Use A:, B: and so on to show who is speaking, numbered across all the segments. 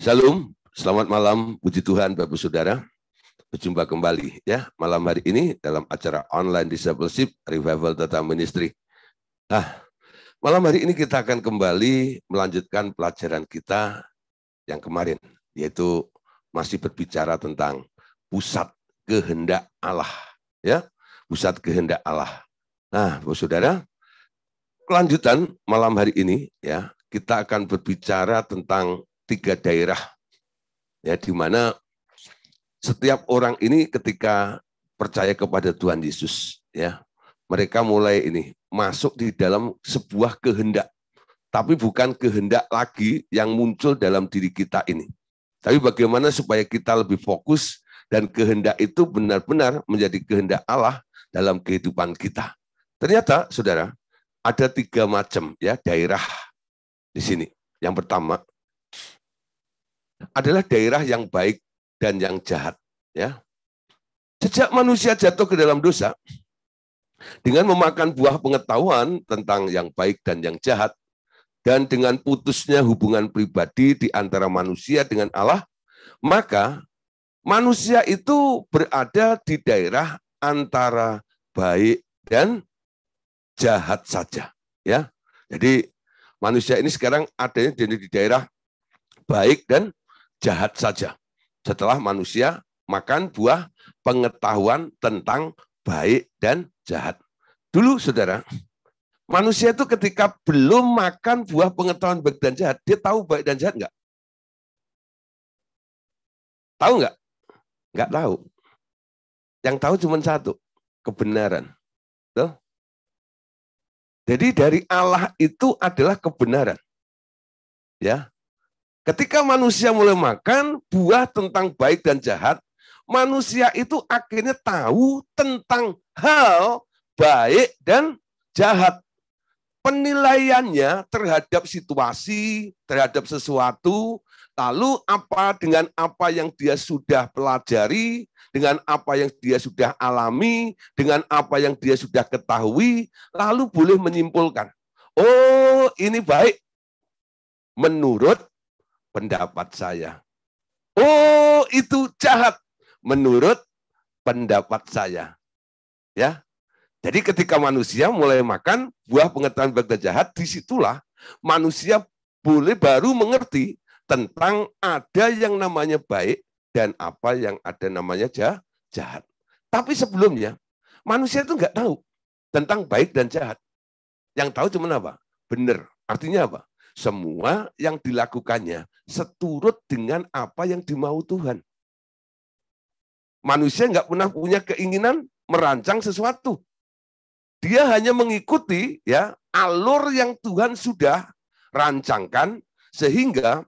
A: Shalom, selamat malam, puji Tuhan Bapak Saudara. Berjumpa kembali ya malam hari ini dalam acara online discipleship Revival Data Ministry. Nah, malam hari ini kita akan kembali melanjutkan pelajaran kita yang kemarin, yaitu masih berbicara tentang pusat kehendak Allah, ya, pusat kehendak Allah. Nah, Bapak Saudara, kelanjutan malam hari ini ya kita akan berbicara tentang 3 daerah, ya, di mana setiap orang ini ketika percaya kepada Tuhan Yesus, ya, mereka mulai masuk di dalam sebuah kehendak, tapi bukan kehendak lagi yang muncul dalam diri kita ini. Tapi bagaimana supaya kita lebih fokus dan kehendak itu benar-benar menjadi kehendak Allah dalam kehidupan kita. Ternyata, saudara, ada 3 macam ya daerah di sini. Yang pertama adalah daerah yang baik dan yang jahat, ya. Sejak manusia jatuh ke dalam dosa, dengan memakan buah pengetahuan tentang yang baik dan yang jahat, dan dengan putusnya hubungan pribadi di antara manusia dengan Allah, maka manusia itu berada di daerah antara baik dan jahat saja, ya. Jadi manusia ini sekarang adanya di daerah baik dan jahat saja. Setelah manusia makan buah pengetahuan tentang baik dan jahat. Dulu, saudara, manusia itu ketika belum makan buah pengetahuan baik dan jahat, dia tahu baik dan jahat nggak? Tahu nggak? Nggak tahu. Yang tahu cuma satu, kebenaran. Tuh. Jadi dari Allah itu adalah kebenaran. Ya. Ketika manusia mulai makan buah tentang baik dan jahat, manusia itu akhirnya tahu tentang hal baik dan jahat. Penilaiannya terhadap situasi, terhadap sesuatu, lalu dengan apa yang dia sudah pelajari, dengan apa yang dia sudah alami, dengan apa yang dia sudah ketahui, lalu boleh menyimpulkan, oh ini baik menurut pendapat saya. Oh, itu jahat menurut pendapat saya. Ya. Jadi ketika manusia mulai makan buah pengetahuan baik dan jahat, disitulah manusia baru mengerti tentang ada yang namanya baik dan apa yang ada namanya jahat. Tapi sebelumnya, manusia itu nggak tahu tentang baik dan jahat. Yang tahu cuma apa? Benar. Artinya apa? Semua yang dilakukannya seturut dengan apa yang dimau Tuhan. Manusia nggak pernah punya keinginan merancang sesuatu. Dia hanya mengikuti ya alur yang Tuhan sudah rancangkan, sehingga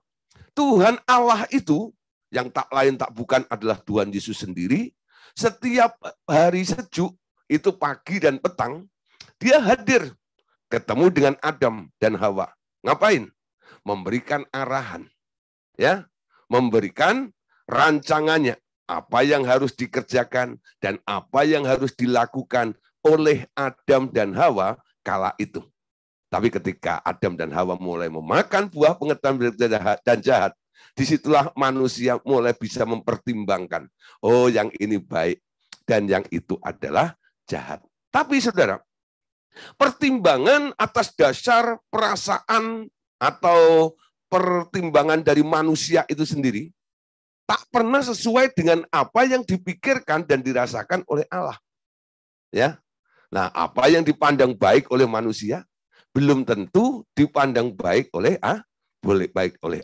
A: Tuhan Allah itu yang tak lain tak bukan adalah Tuhan Yesus sendiri. Setiap hari sejuk itu pagi dan petang, dia hadir ketemu dengan Adam dan Hawa. Ngapain? Memberikan arahan, ya, memberikan rancangannya, apa yang harus dikerjakan dan apa yang harus dilakukan oleh Adam dan Hawa kala itu. Tapi ketika Adam dan Hawa mulai memakan buah pengetahuan dan jahat, disitulah manusia mulai bisa mempertimbangkan, oh yang ini baik dan yang itu adalah jahat. Tapi saudara, pertimbangan atas dasar perasaan atau pertimbangan dari manusia itu sendiri tak pernah sesuai dengan apa yang dipikirkan dan dirasakan oleh Allah. Ya. Nah, apa yang dipandang baik oleh manusia belum tentu dipandang baik oleh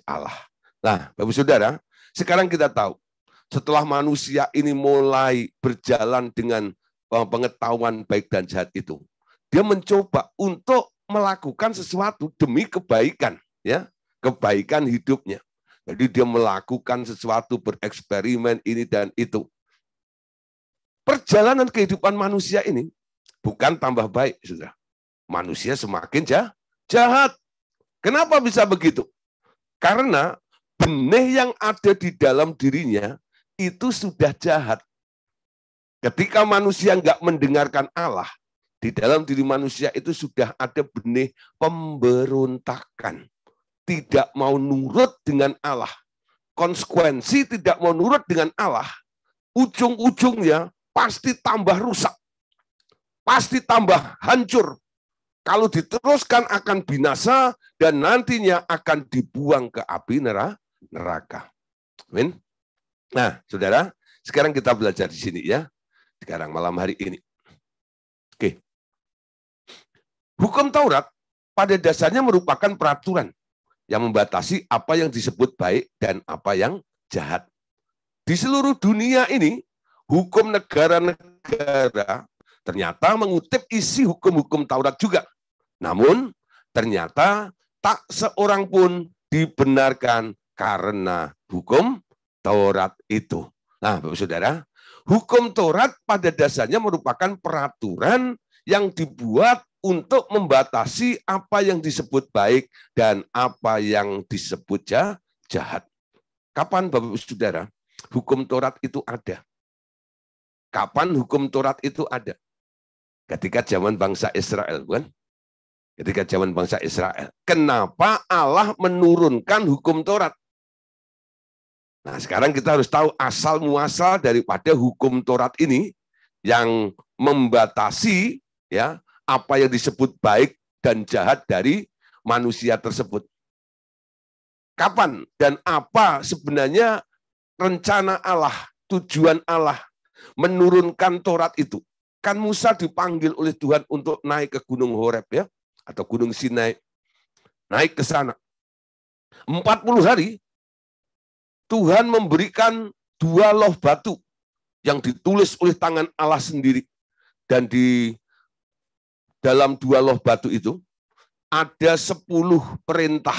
A: Allah. Nah, Bapak Saudara, sekarang kita tahu setelah manusia ini mulai berjalan dengan pengetahuan baik dan jahat itu, dia mencoba untuk melakukan sesuatu demi kebaikan, ya, kebaikan hidupnya. Jadi dia melakukan sesuatu, bereksperimen ini dan itu. Perjalanan kehidupan manusia ini bukan tambah baik, saudara. Manusia semakin jahat. Kenapa bisa begitu? Karena benih yang ada di dalam dirinya itu sudah jahat. Ketika manusia nggak mendengarkan Allah, di dalam diri manusia itu sudah ada benih pemberontakan. Tidak mau nurut dengan Allah. konsekuensi tidak mau nurut dengan Allah, ujung-ujungnya pasti tambah rusak, pasti tambah hancur. Kalau diteruskan akan binasa dan nantinya akan dibuang ke api neraka. Amin. Nah, saudara, sekarang kita belajar di sini ya. Sekarang malam hari ini. Oke. Hukum Taurat pada dasarnya merupakan peraturan yang membatasi apa yang disebut baik dan apa yang jahat. Di seluruh dunia ini, hukum negara-negara ternyata mengutip isi hukum-hukum Taurat juga. Namun, ternyata tak seorang pun dibenarkan karena hukum Taurat itu. Nah, Bapak Saudara, hukum Taurat pada dasarnya merupakan peraturan yang dibuat untuk membatasi apa yang disebut baik dan apa yang disebut jahat. Kapan Bapak Saudara hukum Taurat itu ada? Kapan hukum Taurat itu ada? Ketika zaman bangsa Israel, bukan? Ketika zaman bangsa Israel. Kenapa Allah menurunkan hukum Taurat? Nah, sekarang kita harus tahu asal muasal daripada hukum Taurat ini yang membatasi ya apa yang disebut baik dan jahat dari manusia tersebut. Kapan dan apa sebenarnya rencana Allah, tujuan Allah menurunkan Taurat itu? Kan Musa dipanggil oleh Tuhan untuk naik ke Gunung Horeb ya, atau Gunung Sinai. Naik ke sana. 40 hari Tuhan memberikan 2 loh batu yang ditulis oleh tangan Allah sendiri. Dan di dalam 2 loh batu itu ada 10 perintah,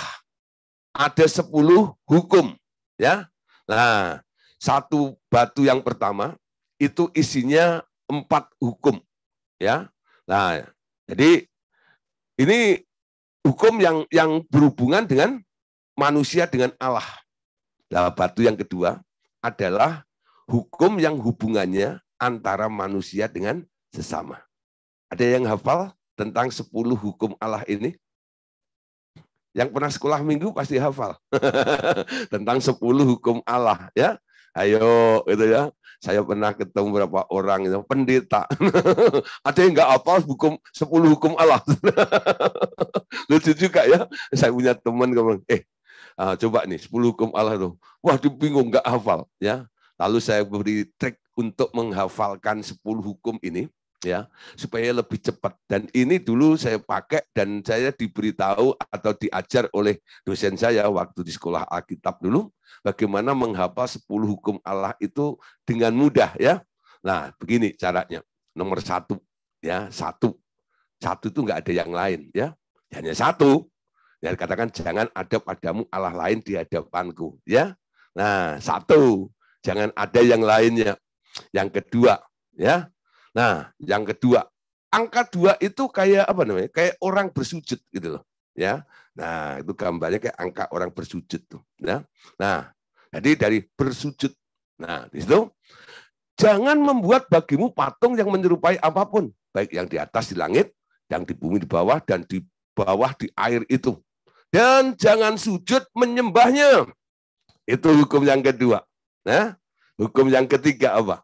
A: ada 10 hukum, ya. Nah, 1 batu yang pertama itu isinya 4 hukum, ya. Nah, jadi ini hukum yang berhubungan dengan manusia dengan Allah. Nah, batu yang kedua adalah hukum yang hubungannya antara manusia dengan sesama. Ada yang hafal tentang 10 hukum Allah ini? Yang pernah sekolah minggu pasti hafal. Tentang 10 hukum Allah. Ya, ayo gitu ya. Saya pernah ketemu beberapa orang itu pendeta. Ada yang nggak hafal 10 hukum Allah. Lucu juga ya. Saya punya teman ngomong, coba nih 10 hukum Allah tuh. Wah, dia bingung nggak hafal. Ya, lalu saya beri trik untuk menghafalkan 10 hukum ini. Ya, supaya lebih cepat. Dan ini dulu saya pakai dan saya diberitahu atau diajar oleh dosen saya waktu di sekolah Alkitab dulu bagaimana menghafal 10 hukum Allah itu dengan mudah ya. Nah, begini caranya. Nomor 1 ya, 1 itu enggak ada yang lain ya. Hanya 1. Ya, katakan jangan ada padamu Allah lain di hadapanku ya. Nah, 1, jangan ada yang lainnya. Yang kedua ya. Nah, yang kedua, angka 2 itu kayak apa namanya? Kayak orang bersujud gitu loh, ya. Nah, itu gambarnya kayak angka orang bersujud tuh, ya. Nah, jadi dari bersujud. Nah, di situ jangan membuat bagimu patung yang menyerupai apapun, baik yang di atas di langit, yang di bumi di bawah dan di bawah di air itu. Dan jangan sujud menyembahnya. Itu hukum yang kedua. Nah, hukum yang ketiga apa?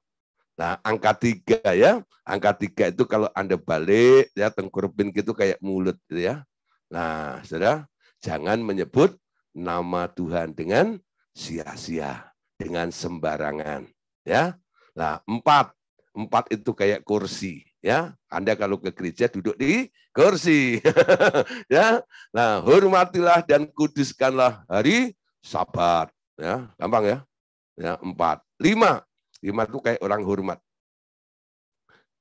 A: Nah, angka 3 ya. Angka 3 itu kalau Anda balik ya tengkurupin gitu kayak mulut gitu ya. Nah, Saudara, jangan menyebut nama Tuhan dengan sia-sia, dengan sembarangan, ya. Nah, 4 itu kayak kursi, ya. Anda kalau ke gereja duduk di kursi. Ya. Nah, hormatilah dan kuduskanlah hari Sabat, ya. Gampang ya. Ya, 4. 5 itu kayak orang hormat.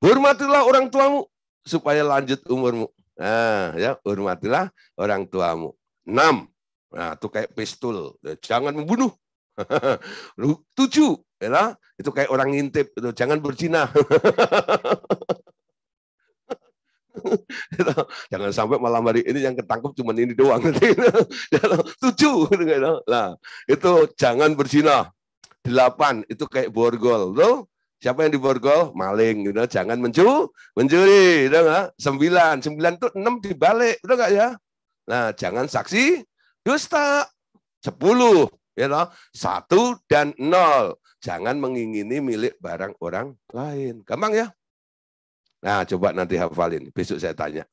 A: Hormatilah orang tuamu supaya lanjut umurmu. Nah, ya, hormatilah orang tuamu. 6. Nah, itu kayak pistol. Jangan membunuh. 7, ya, itu kayak orang ngintip, itu jangan berzina. Jangan sampai malam hari ini yang ketangkep cuma ini doang. 7, nah, itu jangan berzina. 8 itu kayak borgol, tuh. Siapa yang diborgol? Maling, gitu. Jangan mencuri, gitu enggak? 9 itu 6 dibalik, betul enggak ya? Nah, jangan saksi dusta. 10 Ya toh? 1 dan 0. Jangan mengingini milik barang orang lain. Gampang ya? Nah, coba nanti hafalin. Besok saya tanya.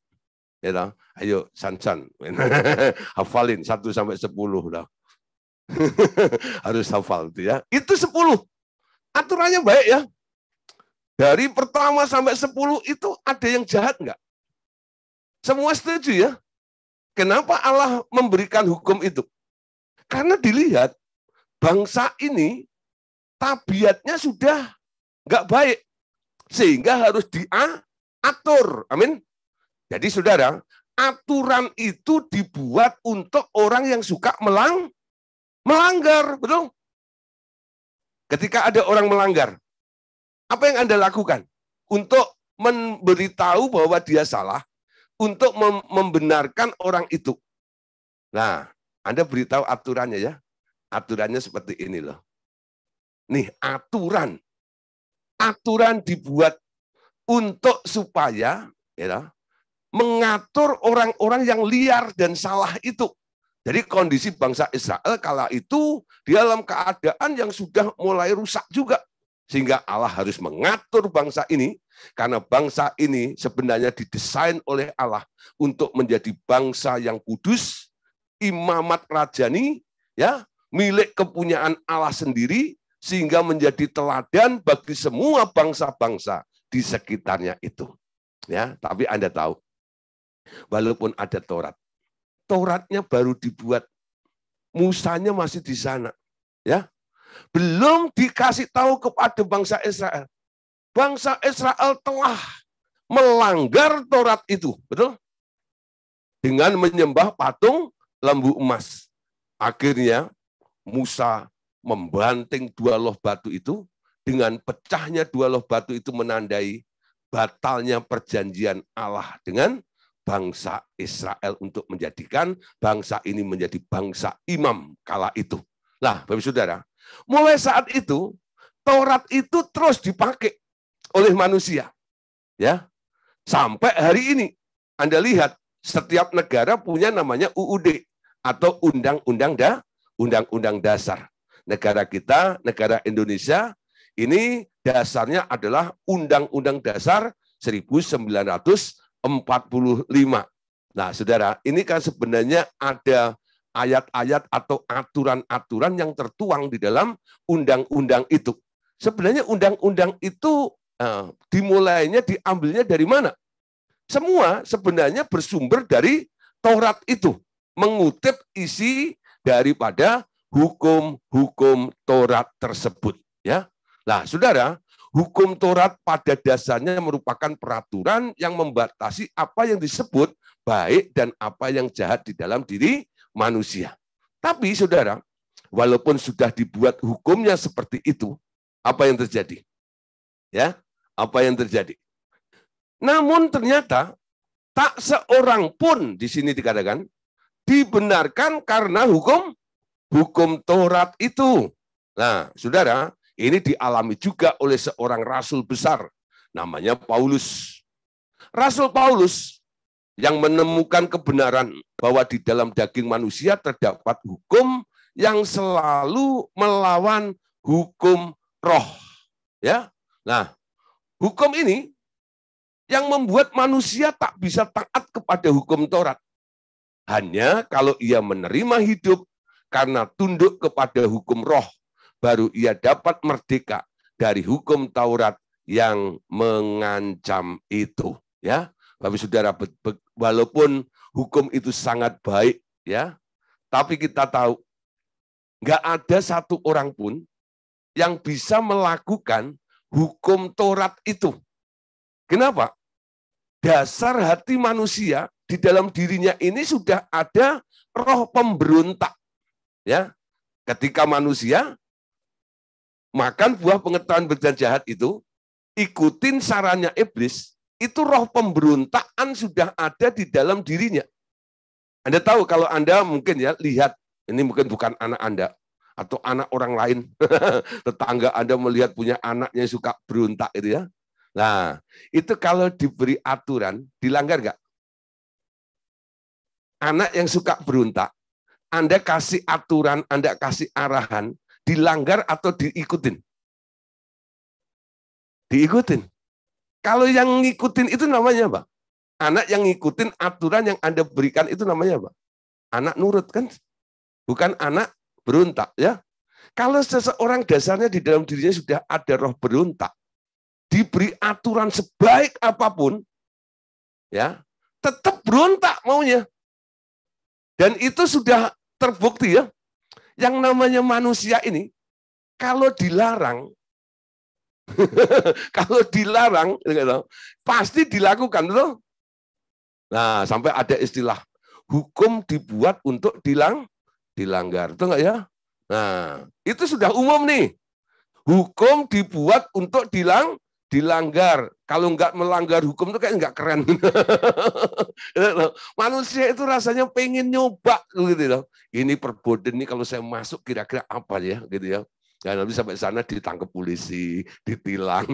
A: Ya toh? Ayo, San-san. Hafalin 1 sampai 10 lah. Harus hafal itu ya. Itu 10. Aturannya baik ya. Dari pertama sampai 10 itu ada yang jahat enggak? Semua setuju ya? Kenapa Allah memberikan hukum itu? Karena dilihat bangsa ini tabiatnya sudah nggak baik. Sehingga harus diatur. Amin. Jadi saudara, aturan itu dibuat untuk orang yang suka melanggar. Betul? Ketika ada orang melanggar, apa yang Anda lakukan? Untuk memberitahu bahwa dia salah, untuk membenarkan orang itu. Nah, Anda beritahu aturannya ya. Aturannya seperti ini loh. Nih, aturan dibuat untuk supaya ya, mengatur orang-orang yang liar dan salah itu. Jadi kondisi bangsa Israel kala itu di dalam keadaan yang sudah mulai rusak juga. Sehingga Allah harus mengatur bangsa ini, karena bangsa ini sebenarnya didesain oleh Allah untuk menjadi bangsa yang kudus, imamat rajani, ya, milik kepunyaan Allah sendiri, sehingga menjadi teladan bagi semua bangsa-bangsa di sekitarnya itu. Ya, tapi Anda tahu, walaupun ada Tauratnya baru dibuat, Musanya masih di sana, ya, belum dikasih tahu kepada bangsa Israel. Bangsa Israel telah melanggar Taurat itu, betul? Dengan menyembah patung lembu emas. Akhirnya Musa membanting 2 loh batu itu, dengan pecahnya 2 loh batu itu menandai batalnya perjanjian Allah dengan bangsa Israel untuk menjadikan bangsa ini menjadi bangsa imam kala itu. Nah, Bapak Saudara, mulai saat itu Taurat itu terus dipakai oleh manusia. Ya. Sampai hari ini Anda lihat setiap negara punya namanya UUD atau Undang-Undang Dasar. Negara kita, negara Indonesia, ini dasarnya adalah Undang-Undang Dasar 1945. Nah, saudara, ini kan sebenarnya ada ayat-ayat atau aturan-aturan yang tertuang di dalam undang-undang itu. Sebenarnya undang-undang itu dimulainya, diambilnya dari mana? Semua sebenarnya bersumber dari Taurat itu, mengutip isi daripada hukum-hukum Taurat tersebut. Ya, nah, saudara, hukum Taurat pada dasarnya merupakan peraturan yang membatasi apa yang disebut baik dan apa yang jahat di dalam diri manusia. Tapi saudara, walaupun sudah dibuat hukumnya seperti itu, apa yang terjadi? Ya, apa yang terjadi? Namun ternyata tak seorang pun di sini dikatakan dibenarkan karena hukum Taurat itu. Nah, saudara, ini dialami juga oleh seorang rasul besar, namanya Paulus. Rasul Paulus yang menemukan kebenaran bahwa di dalam daging manusia terdapat hukum yang selalu melawan hukum roh. Ya, nah, hukum ini yang membuat manusia tak bisa taat kepada hukum Taurat. Hanya kalau ia menerima hidup karena tunduk kepada hukum roh, baru ia dapat merdeka dari hukum Taurat yang mengancam itu. Ya, Bapak Saudara, walaupun hukum itu sangat baik, ya, tapi kita tahu nggak ada satu orang pun yang bisa melakukan hukum Taurat itu. Kenapa? Dasar hati manusia di dalam dirinya ini sudah ada roh pemberontak. Ya, ketika manusia makan buah pengetahuan baik dan jahat itu, ikutin sarannya iblis, itu roh pemberontakan sudah ada di dalam dirinya. Anda tahu kalau Anda mungkin ya lihat, ini mungkin bukan anak Anda atau anak orang lain, tetangga Anda melihat punya anaknya suka berontak itu ya. Nah, itu kalau diberi aturan, dilanggar nggak? Anak yang suka berontak, Anda kasih aturan, Anda kasih arahan, dilanggar atau diikutin? Diikutin. Kalau yang ngikutin itu namanya apa? Anak yang ngikutin aturan yang Anda berikan itu namanya apa? Anak nurut kan? Bukan anak berontak ya. Kalau seseorang dasarnya di dalam dirinya sudah ada roh berontak, diberi aturan sebaik apapun, ya tetap berontak maunya. Dan itu sudah terbukti ya. Yang namanya manusia ini, kalau dilarang, kalau dilarang, pasti dilakukan loh. Nah, sampai ada istilah hukum dibuat untuk dilanggar, itu enggak ya? Nah, itu sudah umum nih. Hukum dibuat untuk dilanggar. Kalau enggak melanggar hukum itu kayak enggak keren. Manusia itu rasanya pengen nyoba gitu loh. Ini perboden nih kalau saya masuk kira-kira apa ya gitu ya. Ya, nanti sampai sana ditangkap polisi, ditilang.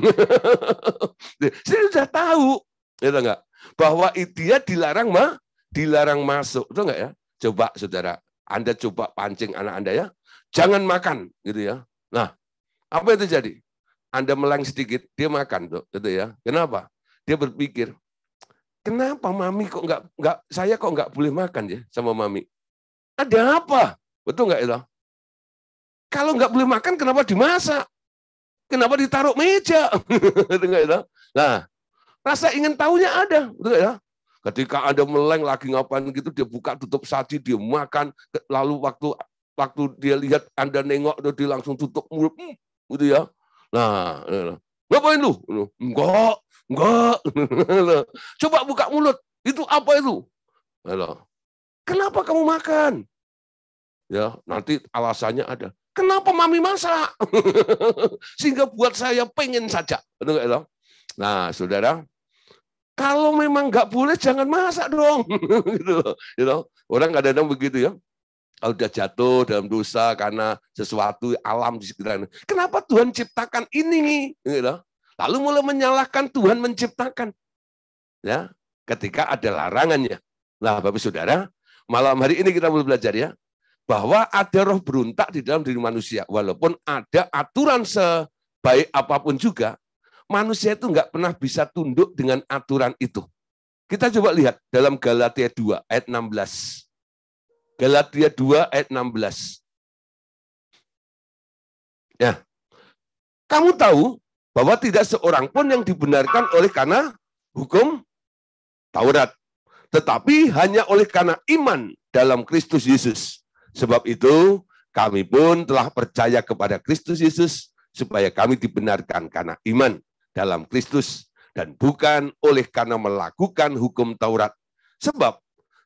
A: Saya sudah tahu, gitu enggak? Bahwa dia dilarang masuk, itu enggak ya? Coba saudara, Anda coba pancing anak Anda ya, jangan makan, gitu ya. Nah, apa yang terjadi? Anda meleng sedikit, dia makan tuh, gitu ya. Kenapa? Dia berpikir, kenapa mami kok saya kok nggak boleh makan ya sama mami? Ada apa? Betul nggak itu? Kalau nggak boleh makan, kenapa dimasak? Kenapa ditaruh meja? Betul nggak itu? Nah, rasa ingin tahunya ada, betul nggak ya? Ketika Anda meleng lagi ngapain gitu, dia buka tutup saji, dia makan, lalu waktu dia lihat Anda nengok, dia langsung tutup mulut, gitu ya. Nah, ngapain lu? Enggak. Coba buka mulut, itu apa itu? Kenapa kamu makan? Ya, nanti alasannya ada. Kenapa mami masak? Sehingga buat saya pengen saja. Nah, saudara, kalau memang nggak boleh, jangan masak dong. Orang kadang-kadang begitu ya. Kalau udah jatuh dalam dosa karena sesuatu alam di sekitarnya. Kenapa Tuhan ciptakan ini? Lalu mulai menyalahkan Tuhan menciptakan. Ya, ketika ada larangannya. Nah, Bapak Saudara, malam hari ini kita boleh belajar ya, bahwa ada roh berontak di dalam diri manusia. Walaupun ada aturan sebaik apapun juga, manusia itu nggak pernah bisa tunduk dengan aturan itu. Kita coba lihat dalam Galatia 2 ayat 16. Galatia 2 ayat 16. Ya. Kamu tahu bahwa tidak seorang pun yang dibenarkan oleh karena hukum Taurat, tetapi hanya oleh karena iman dalam Kristus Yesus. Sebab itu kami pun telah percaya kepada Kristus Yesus supaya kami dibenarkan karena iman dalam Kristus dan bukan oleh karena melakukan hukum Taurat. Sebab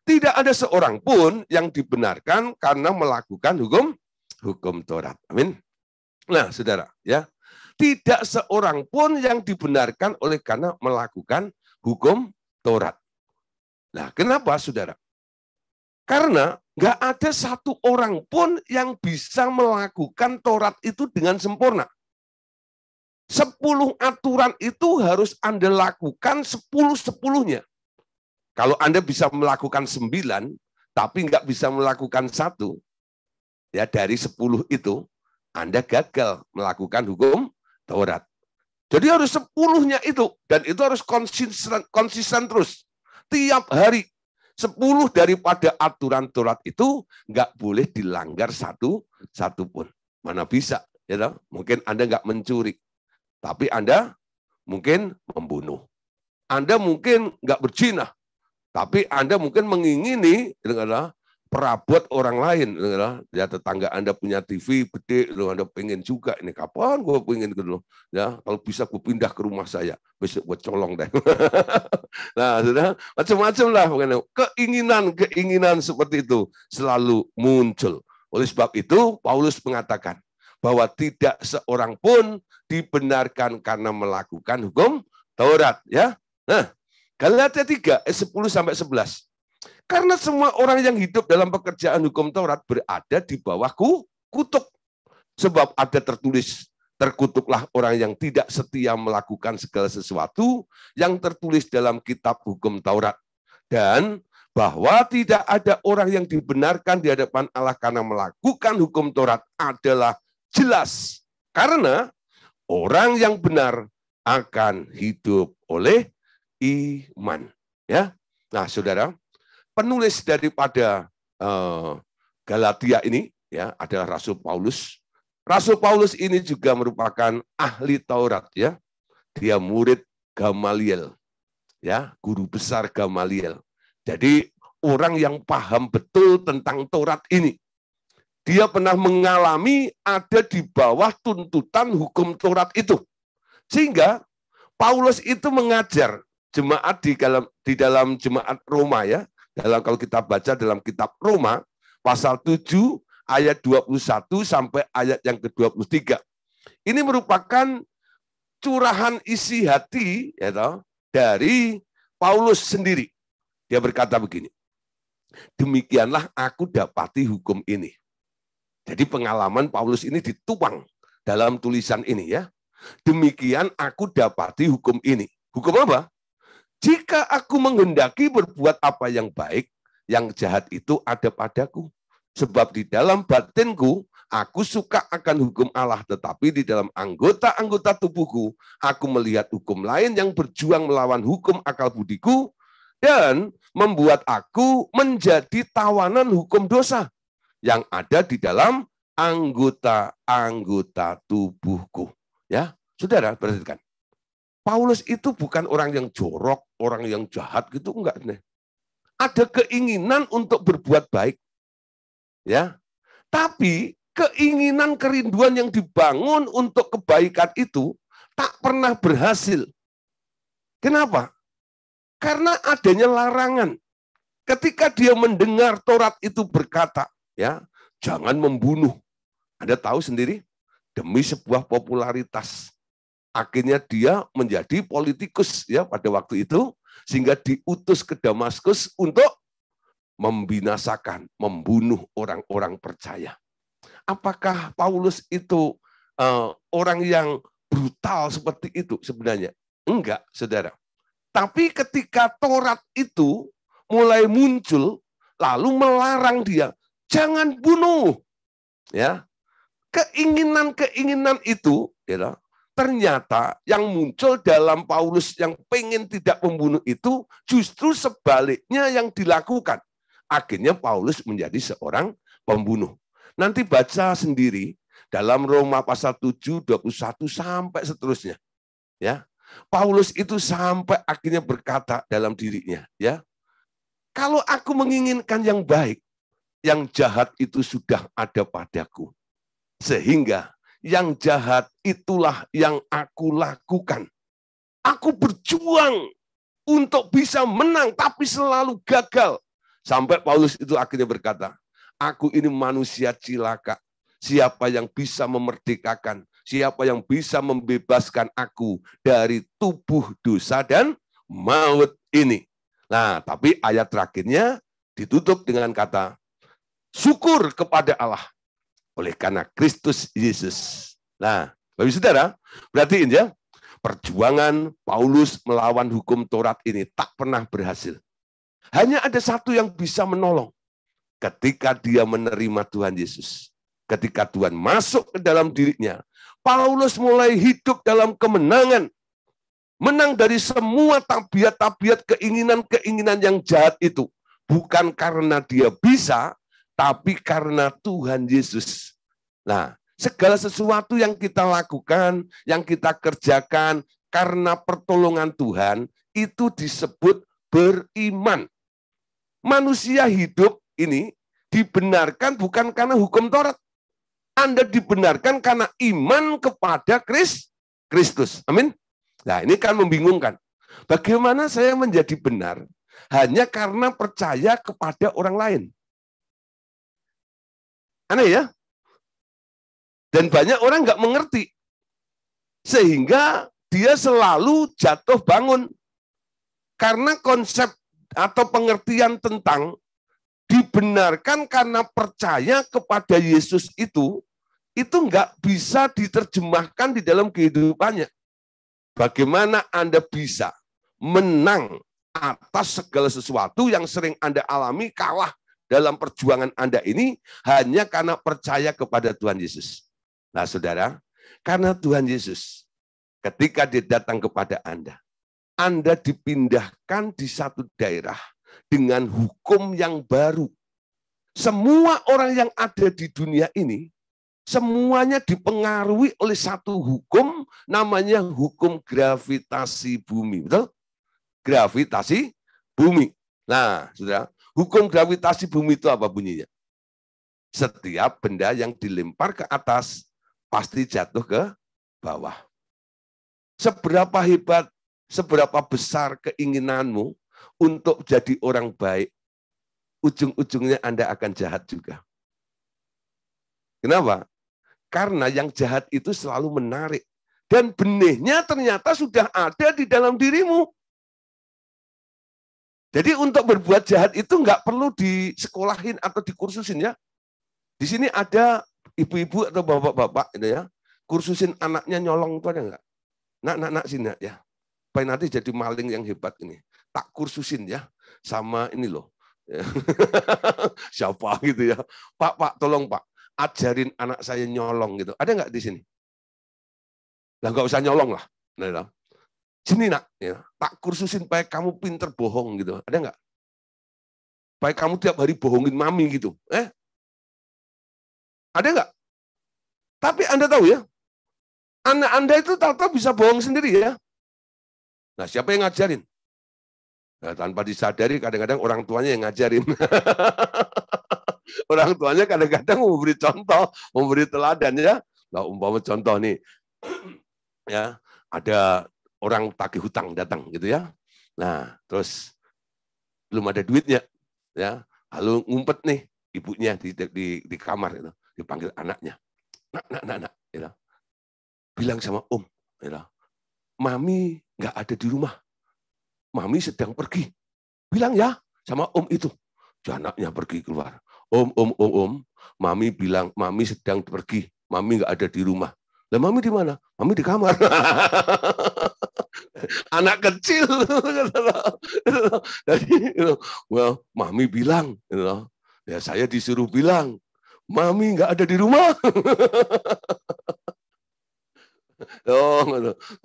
A: tidak ada seorang pun yang dibenarkan karena melakukan hukum Taurat. Amin. Nah, saudara, ya, tidak seorang pun yang dibenarkan oleh karena melakukan hukum Taurat. Nah, kenapa, saudara? Karena nggak ada satu orang pun yang bisa melakukan Taurat itu dengan sempurna. 10 aturan itu harus Anda lakukan 10-10-nya. Kalau Anda bisa melakukan 9, tapi nggak bisa melakukan 1, ya dari 10 itu, Anda gagal melakukan hukum Taurat. Jadi harus 10-nya itu, dan itu harus konsisten terus. Tiap hari, 10 daripada aturan Taurat itu nggak boleh dilanggar satu pun. Mana bisa, ya, mungkin Anda nggak mencuri, tapi Anda mungkin membunuh. Anda mungkin nggak berzina, tapi Anda mungkin mengingini perabot orang lain. Ya, tetangga Anda punya TV gede, Anda pengen juga. Ini kapan gue pengen gitu. Ya, kalau bisa gue pindah ke rumah saya. Besok gue colong deh. Nah, sudah macam-macam lah. Keinginan seperti itu selalu muncul. Oleh sebab itu, Paulus mengatakan bahwa tidak seorang pun dibenarkan karena melakukan hukum Taurat. Ya, nah, Galatia 3 ayat 10-11. Karena semua orang yang hidup dalam pekerjaan hukum Taurat berada di bawah kutuk. Sebab ada tertulis, terkutuklah orang yang tidak setia melakukan segala sesuatu yang tertulis dalam kitab hukum Taurat. Dan bahwa tidak ada orang yang dibenarkan di hadapan Allah karena melakukan hukum Taurat adalah jelas. Karena orang yang benar akan hidup oleh iman. Ya, nah saudara, penulis daripada Galatia ini ya adalah Rasul Paulus. Rasul Paulus ini juga merupakan ahli Taurat ya. Dia murid Gamaliel. Ya, guru besar Gamaliel. Jadi orang yang paham betul tentang Taurat ini. Dia pernah mengalami ada di bawah tuntutan hukum Taurat itu. Sehingga Paulus itu mengajar jemaat di dalam jemaat Roma ya. Kalau kita baca dalam kitab Roma pasal 7 ayat 21 sampai ayat yang ke-23. Ini merupakan curahan isi hati ya, dari Paulus sendiri. Dia berkata begini, demikianlah aku dapati hukum ini. Jadi pengalaman Paulus ini dituang dalam tulisan ini ya. Demikian aku dapati hukum ini. Hukum apa? Jika aku menghendaki berbuat apa yang baik, yang jahat itu ada padaku. Sebab di dalam batinku, aku suka akan hukum Allah, tetapi di dalam anggota-anggota tubuhku, aku melihat hukum lain yang berjuang melawan hukum akal budiku, dan membuat aku menjadi tawanan hukum dosa yang ada di dalam anggota-anggota tubuhku. Ya, saudara, perhatikan. Paulus itu bukan orang yang jorok, orang yang jahat gitu, enggak. Ada keinginan untuk berbuat baik. Ya, tapi keinginan kerinduan yang dibangun untuk kebaikan itu tak pernah berhasil. Kenapa? Karena adanya larangan. Ketika dia mendengar Taurat itu berkata, ya, jangan membunuh. Anda tahu sendiri, demi sebuah popularitas. Akhirnya dia menjadi politikus ya pada waktu itu, sehingga diutus ke Damaskus untuk membinasakan, membunuh orang-orang percaya. Apakah Paulus itu orang yang brutal seperti itu sebenarnya? Enggak, saudara. Tapi ketika Taurat itu mulai muncul, lalu melarang dia, jangan bunuh. Ya, keinginan-keinginan itu, ya, ternyata yang muncul dalam Paulus yang pengen tidak membunuh itu, justru sebaliknya yang dilakukan. Akhirnya Paulus menjadi seorang pembunuh. Nanti baca sendiri dalam Roma pasal 7, 21 sampai seterusnya. Ya. Paulus itu sampai akhirnya berkata dalam dirinya, ya, kalau aku menginginkan yang baik, yang jahat itu sudah ada padaku. Sehingga yang jahat itulah yang aku lakukan. Aku berjuang untuk bisa menang, tapi selalu gagal. Sampai Paulus itu akhirnya berkata, aku ini manusia cilaka. Siapa yang bisa memerdekakan? Siapa yang bisa membebaskan aku dari tubuh dosa dan maut ini? Nah, tapi ayat terakhirnya ditutup dengan kata, syukur kepada Allah oleh karena Kristus Yesus. Nah, Bapak Saudara, perhatiin ya, perjuangan Paulus melawan hukum Taurat ini tak pernah berhasil. Hanya ada satu yang bisa menolong. Ketika dia menerima Tuhan Yesus. Ketika Tuhan masuk ke dalam dirinya, Paulus mulai hidup dalam kemenangan. Menang dari semua tabiat-tabiat keinginan-keinginan yang jahat itu. Bukan karena dia bisa, tapi karena Tuhan Yesus. Nah, segala sesuatu yang kita lakukan, yang kita kerjakan karena pertolongan Tuhan, itu disebut beriman. Manusia hidup ini dibenarkan bukan karena hukum Taurat. Anda dibenarkan karena iman kepada Kristus. Amin. Nah, ini kan membingungkan. Bagaimana saya menjadi benar hanya karena percaya kepada orang lain? Aneh ya? Dan banyak orang nggak mengerti. Sehingga dia selalu jatuh bangun. Karena konsep atau pengertian tentang dibenarkan karena percaya kepada Yesus itu nggak bisa diterjemahkan di dalam kehidupannya. Bagaimana Anda bisa menang atas segala sesuatu yang sering Anda alami, kalah dalam perjuangan Anda ini hanya karena percaya kepada Tuhan Yesus. Nah, saudara, karena Tuhan Yesus, ketika dia datang kepada Anda dipindahkan di satu daerah dengan hukum yang baru. Semua orang yang ada di dunia ini, semuanya dipengaruhi oleh satu hukum, namanya hukum gravitasi bumi. Betul? Gravitasi bumi. Nah, saudara, hukum gravitasi bumi itu apa bunyinya? Setiap benda yang dilempar ke atas, pasti jatuh ke bawah. Seberapa hebat, seberapa besar keinginanmu untuk jadi orang baik, ujung-ujungnya Anda akan jahat juga. Kenapa? Karena yang jahat itu selalu menarik. Dan benihnya ternyata sudah ada di dalam dirimu. Jadi untuk berbuat jahat itu nggak perlu disekolahin atau dikursusin ya. Di sini ada ibu-ibu atau bapak-bapak itu ya, kursusin anaknya nyolong itu ada nggak? Nak sini ya. Supaya nanti jadi maling yang hebat ini. Tak kursusin ya sama ini loh. Siapa gitu ya. Pak, tolong Pak, ajarin anak saya nyolong gitu. Ada nggak di sini? Lah nggak usah nyolong lah. Nah, sini nak, ya, tak kursusin supaya kamu pinter bohong gitu. Ada nggak? Supaya kamu tiap hari bohongin mami gitu. Ada nggak? Tapi Anda tahu ya, anak Anda itu tahu-tahu bisa bohong sendiri ya. Nah, siapa yang ngajarin? Nah, tanpa disadari kadang-kadang orang tuanya yang ngajarin. Orang tuanya kadang-kadang memberi contoh, memberi teladan ya. Nah, umpama contoh nih, ya ada orang tagih hutang datang gitu ya. Nah, terus belum ada duitnya, ya. Lalu ngumpet nih ibunya di kamar, gitu. Dipanggil anaknya, nak, gitu. Bilang sama Om, gitu. Mami nggak ada di rumah. Mami sedang pergi. Bilang ya sama Om itu. Anaknya pergi keluar. Om. Mami bilang, Mami sedang pergi. Mami nggak ada di rumah. Lah Mami di mana? Mami di kamar. Anak kecil. Jadi, well, Mami bilang. Ya saya disuruh bilang. Mami nggak ada di rumah.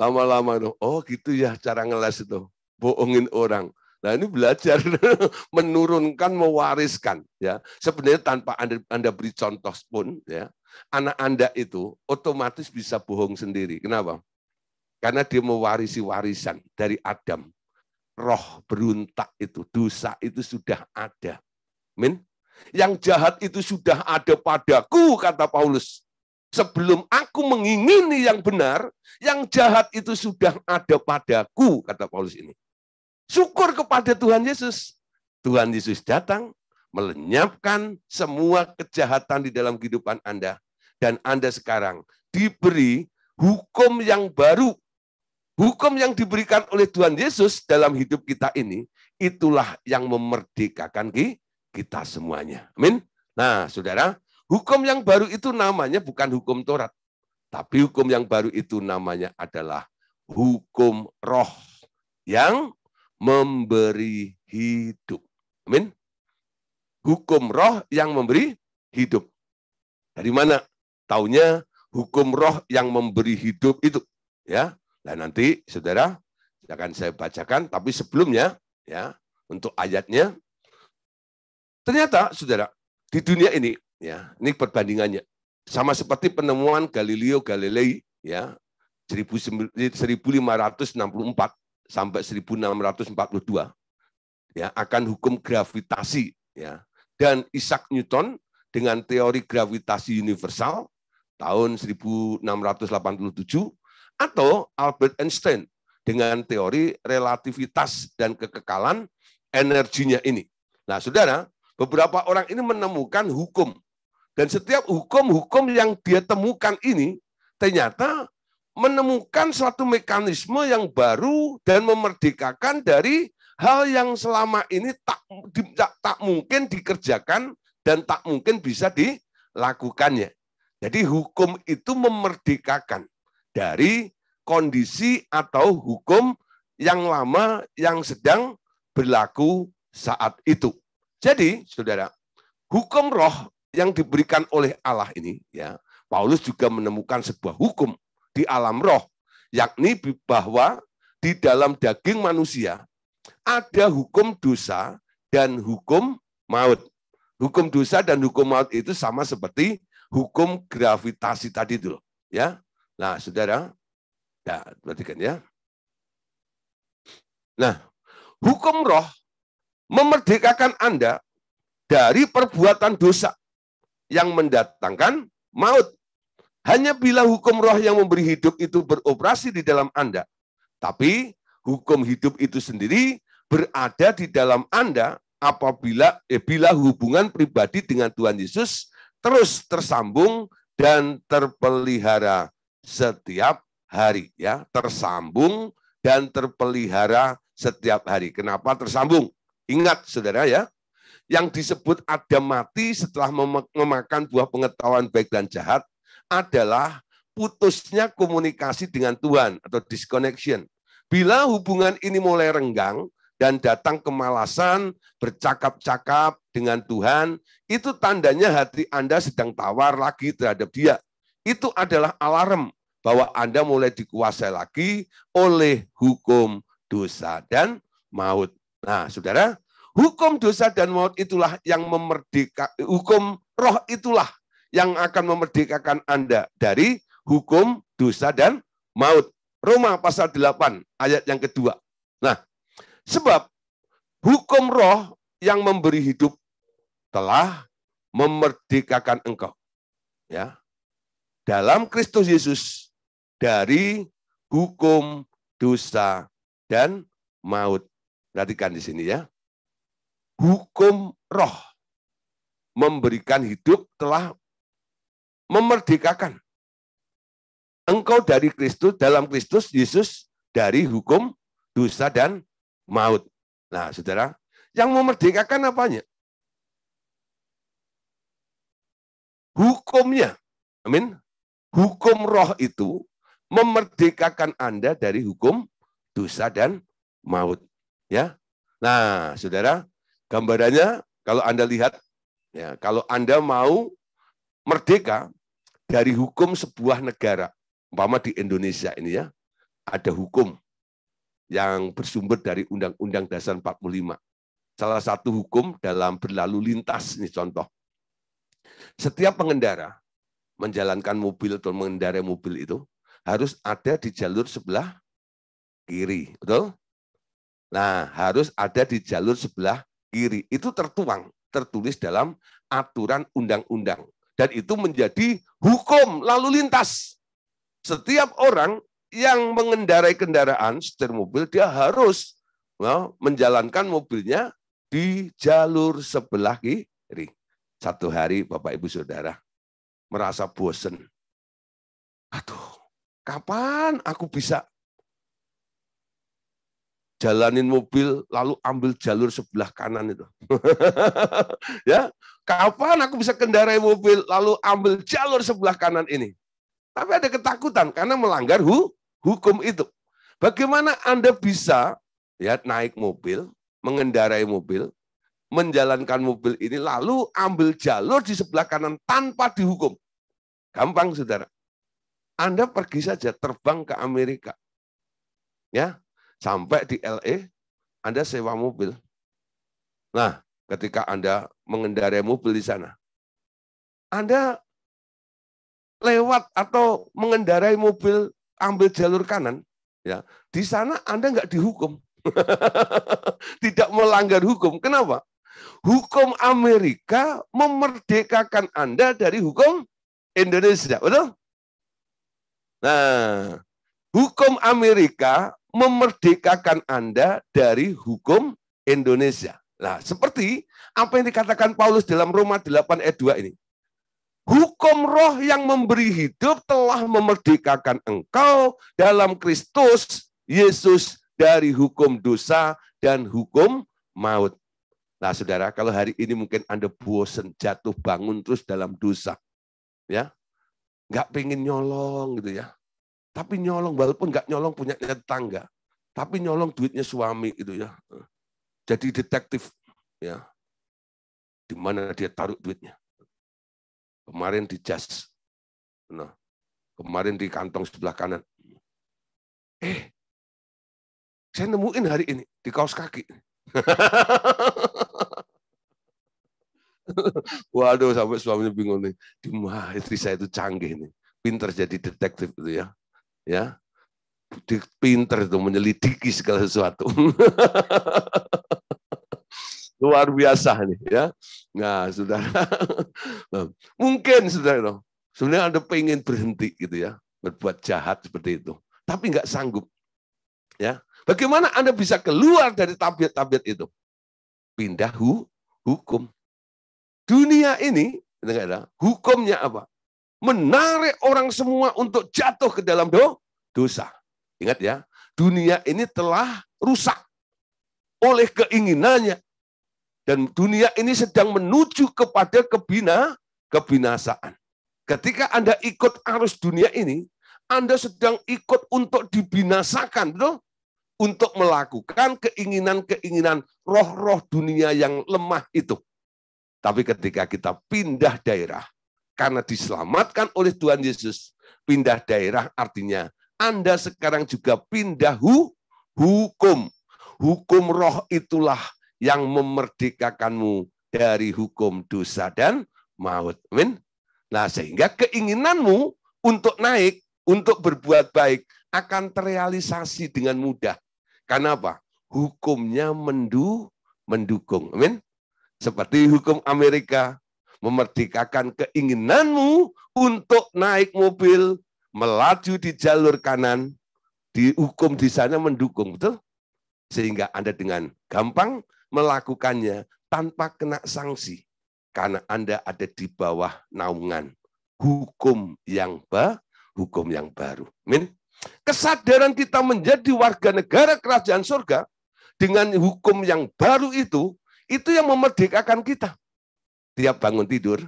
A: Lama-lama. Oh gitu ya cara ngeles itu. Bohongin orang. Nah ini belajar menurunkan, mewariskan ya. Sebenarnya tanpa Anda beri contoh pun ya, anak Anda itu otomatis bisa bohong sendiri. Kenapa? Karena dia mewarisi warisan dari Adam. Roh beruntak itu, dosa itu sudah ada. Amin. Yang jahat itu sudah ada padaku, kata Paulus. Sebelum aku mengingini yang benar, yang jahat itu sudah ada padaku, kata Paulus ini. Syukur kepada Tuhan Yesus. Tuhan Yesus datang, melenyapkan semua kejahatan di dalam kehidupan Anda. Dan Anda sekarang diberi hukum yang baru. Hukum yang diberikan oleh Tuhan Yesus dalam hidup kita ini, itulah yang memerdekakan kita semuanya. Amin. Nah, saudara, hukum yang baru itu namanya bukan hukum Taurat. Tapi hukum yang baru itu namanya adalah hukum roh yang memberi hidup. Amin. Hukum roh yang memberi hidup. Dari mana? Taunya hukum roh yang memberi hidup itu. Ya. Nah nanti saudara akan saya bacakan. Tapi sebelumnya ya untuk ayatnya. Ternyata saudara di dunia ini ya ini perbandingannya sama seperti penemuan Galileo Galilei ya 1564 sampai 1642 ya akan hukum gravitasi ya, dan Isaac Newton dengan teori gravitasi universal tahun 1687 atau Albert Einstein dengan teori relativitas dan kekekalan energinya ini. Nah, saudara, beberapa orang ini menemukan hukum, dan setiap hukum-hukum yang dia temukan ini ternyata menemukan suatu mekanisme yang baru dan memerdekakan dari hal yang selama ini tak mungkin dikerjakan dan tak mungkin bisa dilakukannya. Jadi hukum itu memerdekakan dari kondisi atau hukum yang lama yang sedang berlaku saat itu. Jadi, saudara, hukum roh yang diberikan oleh Allah ini, ya, Paulus juga menemukan sebuah hukum di alam roh, yakni bahwa di dalam daging manusia ada hukum dosa dan hukum maut. Hukum dosa dan hukum maut itu sama seperti hukum gravitasi tadi itu, ya. Nah, saudara, ya, perhatikan ya. Nah, hukum roh memerdekakan Anda dari perbuatan dosa yang mendatangkan maut. Hanya bila hukum roh yang memberi hidup itu beroperasi di dalam Anda. Tapi hukum hidup itu sendiri berada di dalam Anda apabila bila hubungan pribadi dengan Tuhan Yesus terus tersambung dan terpelihara setiap hari, ya, tersambung dan terpelihara setiap hari. Kenapa tersambung? Ingat, saudara, ya, yang disebut Adam mati setelah memakan buah pengetahuan baik dan jahat adalah putusnya komunikasi dengan Tuhan atau disconnection. Bila hubungan ini mulai renggang dan datang kemalasan bercakap-cakap dengan Tuhan, itu tandanya hati Anda sedang tawar lagi terhadap Dia. Itu adalah alarm bahwa Anda mulai dikuasai lagi oleh hukum dosa dan maut. Nah, saudara, hukum dosa dan maut itulah yang hukum roh itulah yang akan memerdekakan Anda dari hukum dosa dan maut. Roma pasal 8 ayat yang kedua. Nah, sebab hukum roh yang memberi hidup telah memerdekakan engkau, ya, dalam Kristus Yesus dari hukum dosa dan maut. Perhatikan di sini, ya. Hukum roh memberikan hidup telah memerdekakan engkau dari Kristus, dalam Kristus Yesus dari hukum dosa dan maut. Nah, saudara, yang memerdekakan apanya? Hukumnya. Amin. Hukum roh itu memerdekakan Anda dari hukum dosa dan maut, ya. Nah, saudara, gambarannya kalau Anda lihat, ya, kalau Anda mau merdeka dari hukum sebuah negara, umpama di Indonesia ini, ya, ada hukum yang bersumber dari Undang-Undang Dasar 45. Salah satu hukum dalam berlalu lintas, ini contoh. Setiap pengendara menjalankan mobil atau mengendarai mobil itu harus ada di jalur sebelah kiri, betul? Nah, harus ada di jalur sebelah kiri. Itu tertulis dalam aturan undang-undang. Dan itu menjadi hukum lalu lintas. Setiap orang yang mengendarai kendaraan, setir mobil, dia harus menjalankan mobilnya di jalur sebelah kiri. Satu hari, Bapak Ibu Saudara, merasa bosen. Aduh, kapan aku bisa jalanin mobil lalu ambil jalur sebelah kanan itu? Ya, kapan aku bisa kendarai mobil lalu ambil jalur sebelah kanan ini? Tapi ada ketakutan karena melanggar hukum itu. Bagaimana Anda bisa, ya, naik mobil, mengendarai mobil, menjalankan mobil ini lalu ambil jalur di sebelah kanan tanpa dihukum? Gampang, saudara. Anda pergi saja terbang ke Amerika, ya, sampai di LA, Anda sewa mobil. Nah, ketika Anda mengendarai mobil di sana, Anda lewat atau mengendarai mobil ambil jalur kanan, ya, di sana Anda nggak dihukum. Tidak melanggar hukum. Kenapa? Hukum Amerika memerdekakan Anda dari hukum Indonesia, betul? Nah, hukum Amerika memerdekakan Anda dari hukum Indonesia. Nah, seperti apa yang dikatakan Paulus dalam Roma 8 ayat 2 ini. Hukum roh yang memberi hidup telah memerdekakan engkau dalam Kristus Yesus dari hukum dosa dan hukum maut. Nah, saudara, kalau hari ini mungkin Anda bosan, jatuh bangun terus dalam dosa, ya, nggak pengen nyolong gitu, ya, tapi nyolong walaupun nggak nyolong punya tetangga, tapi nyolong duitnya suami gitu, ya. jadi detektif, ya, di mana dia taruh duitnya. Kemarin di jas, nah, kemarin di kantong sebelah kanan. Saya nemuin hari ini di kaos kaki. Waduh, sampai suaminya bingung nih. Wah, istri saya itu canggih nih, pinter jadi detektif itu ya, ya, pinter itu menyelidiki segala sesuatu. Luar biasa nih ya. Nah, saudara, mungkin saudara, sebenarnya Anda pengen berhenti gitu ya, berbuat jahat seperti itu, tapi nggak sanggup. Ya, bagaimana Anda bisa keluar dari tabiat-tabiat itu? Pindah hukum. Dunia ini, hukumnya apa? Menarik orang semua untuk jatuh ke dalam dosa. Ingat ya, dunia ini telah rusak oleh keinginannya. Dan dunia ini sedang menuju kepada kebinasaan. Ketika Anda ikut arus dunia ini, Anda sedang ikut untuk dibinasakan, betul? Untuk melakukan keinginan-keinginan roh-roh dunia yang lemah itu. Tapi ketika kita pindah daerah, karena diselamatkan oleh Tuhan Yesus, pindah daerah artinya Anda sekarang juga pindah hukum. Hukum roh itulah yang memerdekakanmu dari hukum dosa dan maut. Amin. Nah, sehingga keinginanmu untuk naik, untuk berbuat baik akan terrealisasi dengan mudah. Karena apa? Hukumnya mendukung. Amin. Seperti hukum Amerika memerdekakan keinginanmu untuk naik mobil, melaju di jalur kanan, di hukum di sana mendukung, betul? Sehingga Anda dengan gampang melakukannya tanpa kena sanksi. Karena Anda ada di bawah naungan hukum yang baru. Amin. Kesadaran kita menjadi warga negara kerajaan surga dengan hukum yang baru itu yang memerdekakan kita. Tiap bangun tidur,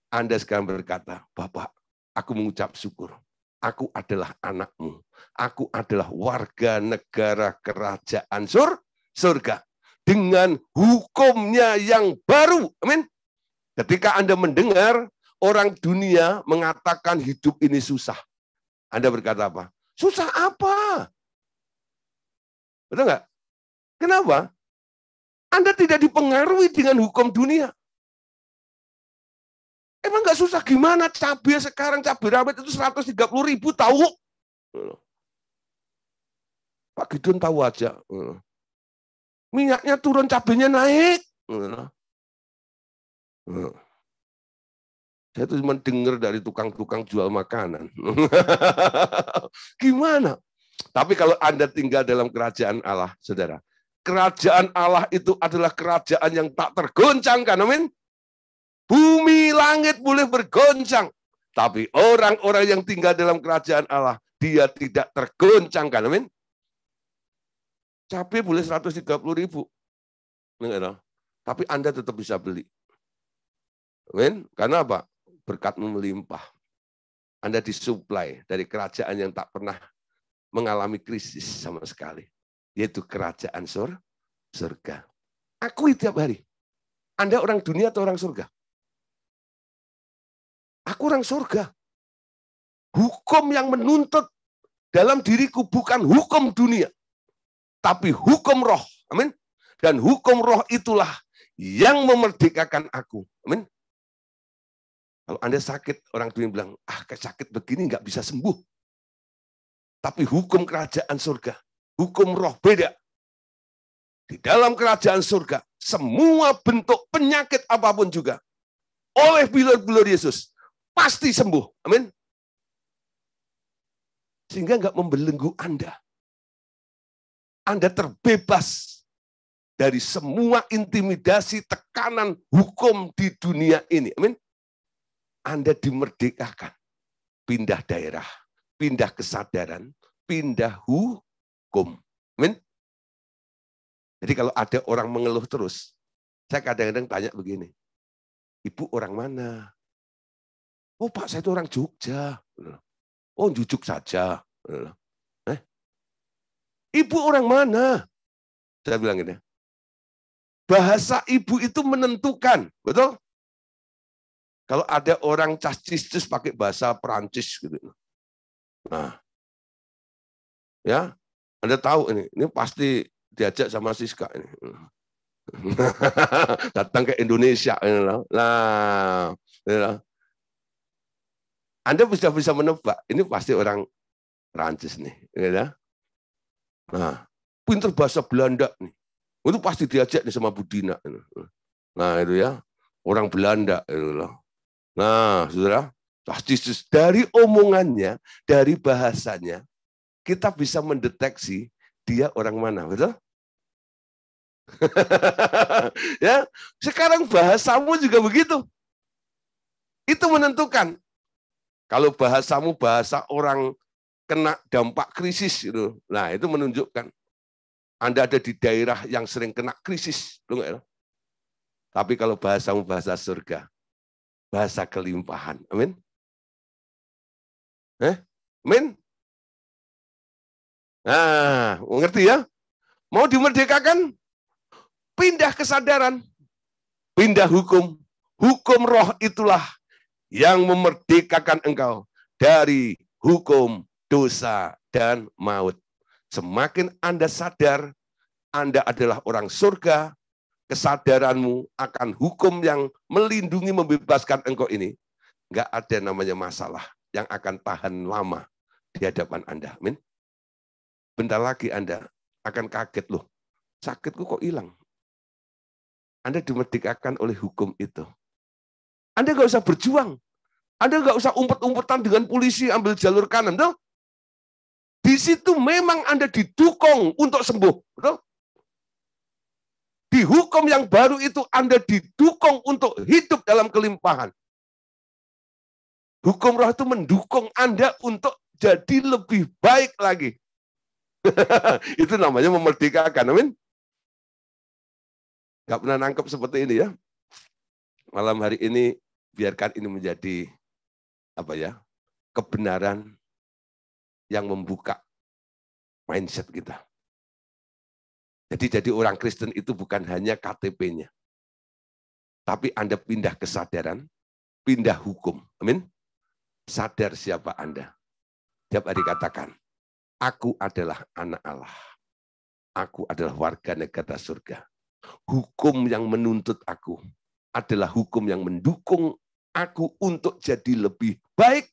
A: Anda sekarang berkata, Bapak, aku mengucap syukur. Aku adalah anakmu. Aku adalah warga negara kerajaan surga. Dengan hukumnya yang baru. Amin. Ketika Anda mendengar orang dunia mengatakan hidup ini susah. Anda berkata apa? Susah apa? Betul nggak? Kenapa? Anda tidak dipengaruhi dengan hukum dunia. Emang nggak susah gimana? Cabai sekarang, cabai rawit itu 130.000 tahu. Pak Gideon tahu aja. Minyaknya turun, cabainya naik. Saya tuh cuma dengar dari tukang-tukang jual makanan. Gimana? Tapi kalau Anda tinggal dalam kerajaan Allah, saudara, kerajaan Allah itu adalah kerajaan yang tak tergoncangkan. Amin. Bumi langit boleh bergoncang, tapi orang-orang yang tinggal dalam kerajaan Allah, dia tidak tergoncangkan. Amin. Cabai boleh 130.000. Tapi Anda tetap bisa beli. Amin. Karena apa? Berkatmu melimpah. Anda disuplai dari kerajaan yang tak pernah mengalami krisis sama sekali. Yaitu kerajaan surga. Akui tiap hari. Anda orang dunia atau orang surga? Aku orang surga. Hukum yang menuntut dalam diriku bukan hukum dunia. Tapi hukum roh. Amin. Dan hukum roh itulah yang memerdekakan aku. Amin. Kalau Anda sakit, orang dunia bilang, sakit begini nggak bisa sembuh. Tapi hukum kerajaan surga, hukum roh beda. Di dalam kerajaan surga, semua bentuk penyakit apapun juga, oleh bilur-bilur Yesus, pasti sembuh. Amin. Sehingga nggak membelenggu Anda. Anda terbebas dari semua intimidasi, tekanan, hukum di dunia ini. Amin. Anda dimerdekakan. Pindah daerah, pindah kesadaran, pindah hukum. Amin. Jadi kalau ada orang mengeluh terus, saya kadang-kadang tanya begini, Ibu orang mana? Oh Pak, saya itu orang Jogja. Oh jujuk saja. Ibu orang mana? Saya bilang gini, Bahasa ibu itu menentukan, betul? Kalau ada orang cis pakai bahasa Perancis gitu. Nah, ya, Anda tahu ini pasti diajak sama Siska ini. Datang ke Indonesia. Nah, Anda bisa menebak, ini pasti orang Perancis nih. Ya. Nah, pinter bahasa Belanda nih. Itu pasti diajak nih sama Budina. Nah, itu ya, orang Belanda. Itu loh. Nah, saudara, pasti dari omongannya, dari bahasanya, kita bisa mendeteksi dia orang mana, betul? Ya, sekarang bahasamu juga begitu. Itu menentukan. Kalau bahasamu bahasa orang kena dampak krisis, gitu. Nah itu menunjukkan Anda ada di daerah yang sering kena krisis. Tapi kalau bahasamu bahasa surga, bahasa kelimpahan. Amin. Amin. Nah, mengerti ya? Mau dimerdekakan? Pindah kesadaran, pindah hukum. Hukum roh itulah yang memerdekakan engkau dari hukum dosa dan maut. Semakin Anda sadar, Anda adalah orang surga, kesadaranmu akan hukum yang melindungi, membebaskan engkau ini, nggak ada namanya masalah yang akan tahan lama di hadapan Anda. Amin. Bentar lagi Anda akan kaget loh, sakitku kok hilang. Anda dimerdekakan oleh hukum itu. Anda nggak usah berjuang. Anda nggak usah umpet-umpetan dengan polisi ambil jalur kanan. Betul? Di situ memang Anda didukung untuk sembuh. Betul? Di hukum yang baru itu Anda didukung untuk hidup dalam kelimpahan. Hukum roh itu mendukung Anda untuk jadi lebih baik lagi. Itu namanya memerdekakan. Amin. Gak pernah nangkep seperti ini ya. Malam hari ini biarkan ini menjadi kebenaran yang membuka mindset kita. Jadi orang Kristen itu bukan hanya KTP-nya. Tapi Anda pindah kesadaran, pindah hukum. Amin. Sadar siapa Anda. Tiap hari katakan, aku adalah anak Allah. Aku adalah warga negara surga. Hukum yang menuntut aku adalah hukum yang mendukung aku untuk jadi lebih baik,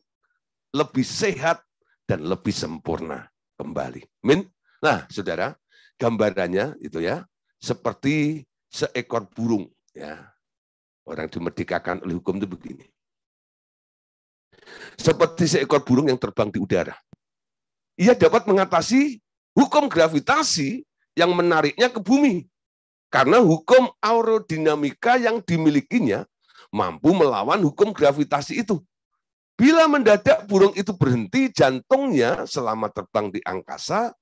A: lebih sehat, dan lebih sempurna kembali. Amin. Nah, saudara, gambarannya itu ya, seperti seekor burung. Ya, orang dimerdekakan oleh hukum itu begini. Seperti seekor burung yang terbang di udara. Ia dapat mengatasi hukum gravitasi yang menariknya ke bumi. Karena hukum aerodinamika yang dimilikinya mampu melawan hukum gravitasi itu. Bila mendadak burung itu berhenti jantungnya selama terbang di angkasa,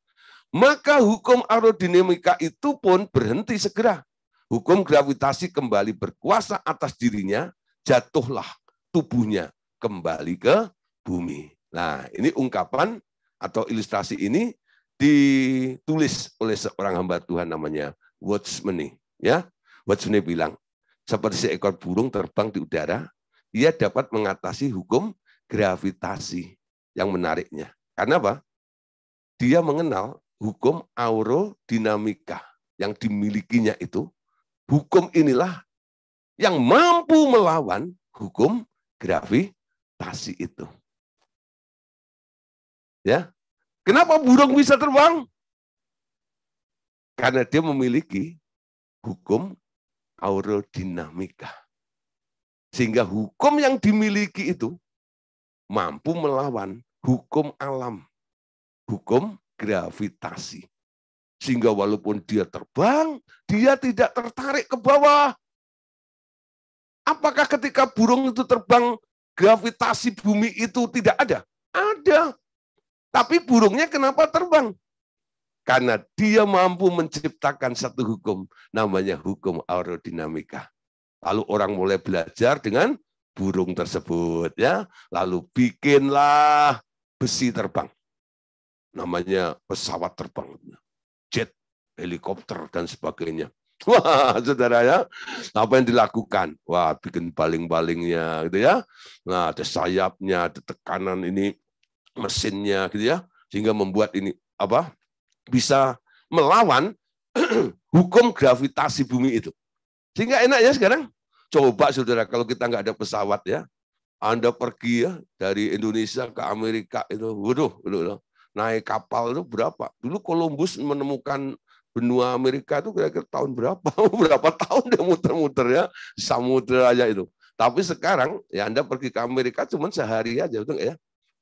A: maka hukum aerodinamika itu pun berhenti segera. Hukum gravitasi kembali berkuasa atas dirinya, jatuhlah tubuhnya kembali ke bumi. Nah, ini ungkapan atau ilustrasi ini ditulis oleh seorang hamba Tuhan namanya Watchman. Ya, Watchman bilang, seperti seekor burung terbang di udara, ia dapat mengatasi hukum gravitasi yang menariknya. Karena apa? Dia mengenal hukum aerodinamika yang dimilikinya itu. Hukum inilah yang mampu melawan hukum gravitasi itu. Ya, kenapa burung bisa terbang? Karena dia memiliki hukum aerodinamika. Sehingga hukum yang dimiliki itu mampu melawan hukum alam, hukum gravitasi. Sehingga walaupun dia terbang, dia tidak tertarik ke bawah. Apakah ketika burung itu terbang, gravitasi bumi itu tidak ada? Ada. Tapi burungnya kenapa terbang? Karena dia mampu menciptakan satu hukum, namanya hukum aerodinamika. Lalu orang mulai belajar dengan burung tersebut, ya. Lalu bikinlah besi terbang, namanya pesawat terbang, jet, helikopter dan sebagainya. Wah, saudara ya, apa yang dilakukan? Wah, bikin baling-balingnya gitu ya. Nah, ada sayapnya, ada tekanan ini mesinnya gitu ya, sehingga membuat ini apa? Bisa melawan hukum gravitasi bumi itu. Sehingga enak ya sekarang. Coba saudara, kalau kita nggak ada pesawat ya, Anda pergi ya dari Indonesia ke Amerika itu, waduh, naik kapal itu berapa? Dulu Columbus menemukan benua Amerika itu kira-kira tahun berapa? Berapa tahun dia muter-muter ya, samudra aja itu. Tapi sekarang ya Anda pergi ke Amerika cuma sehari aja, betul nggak ya?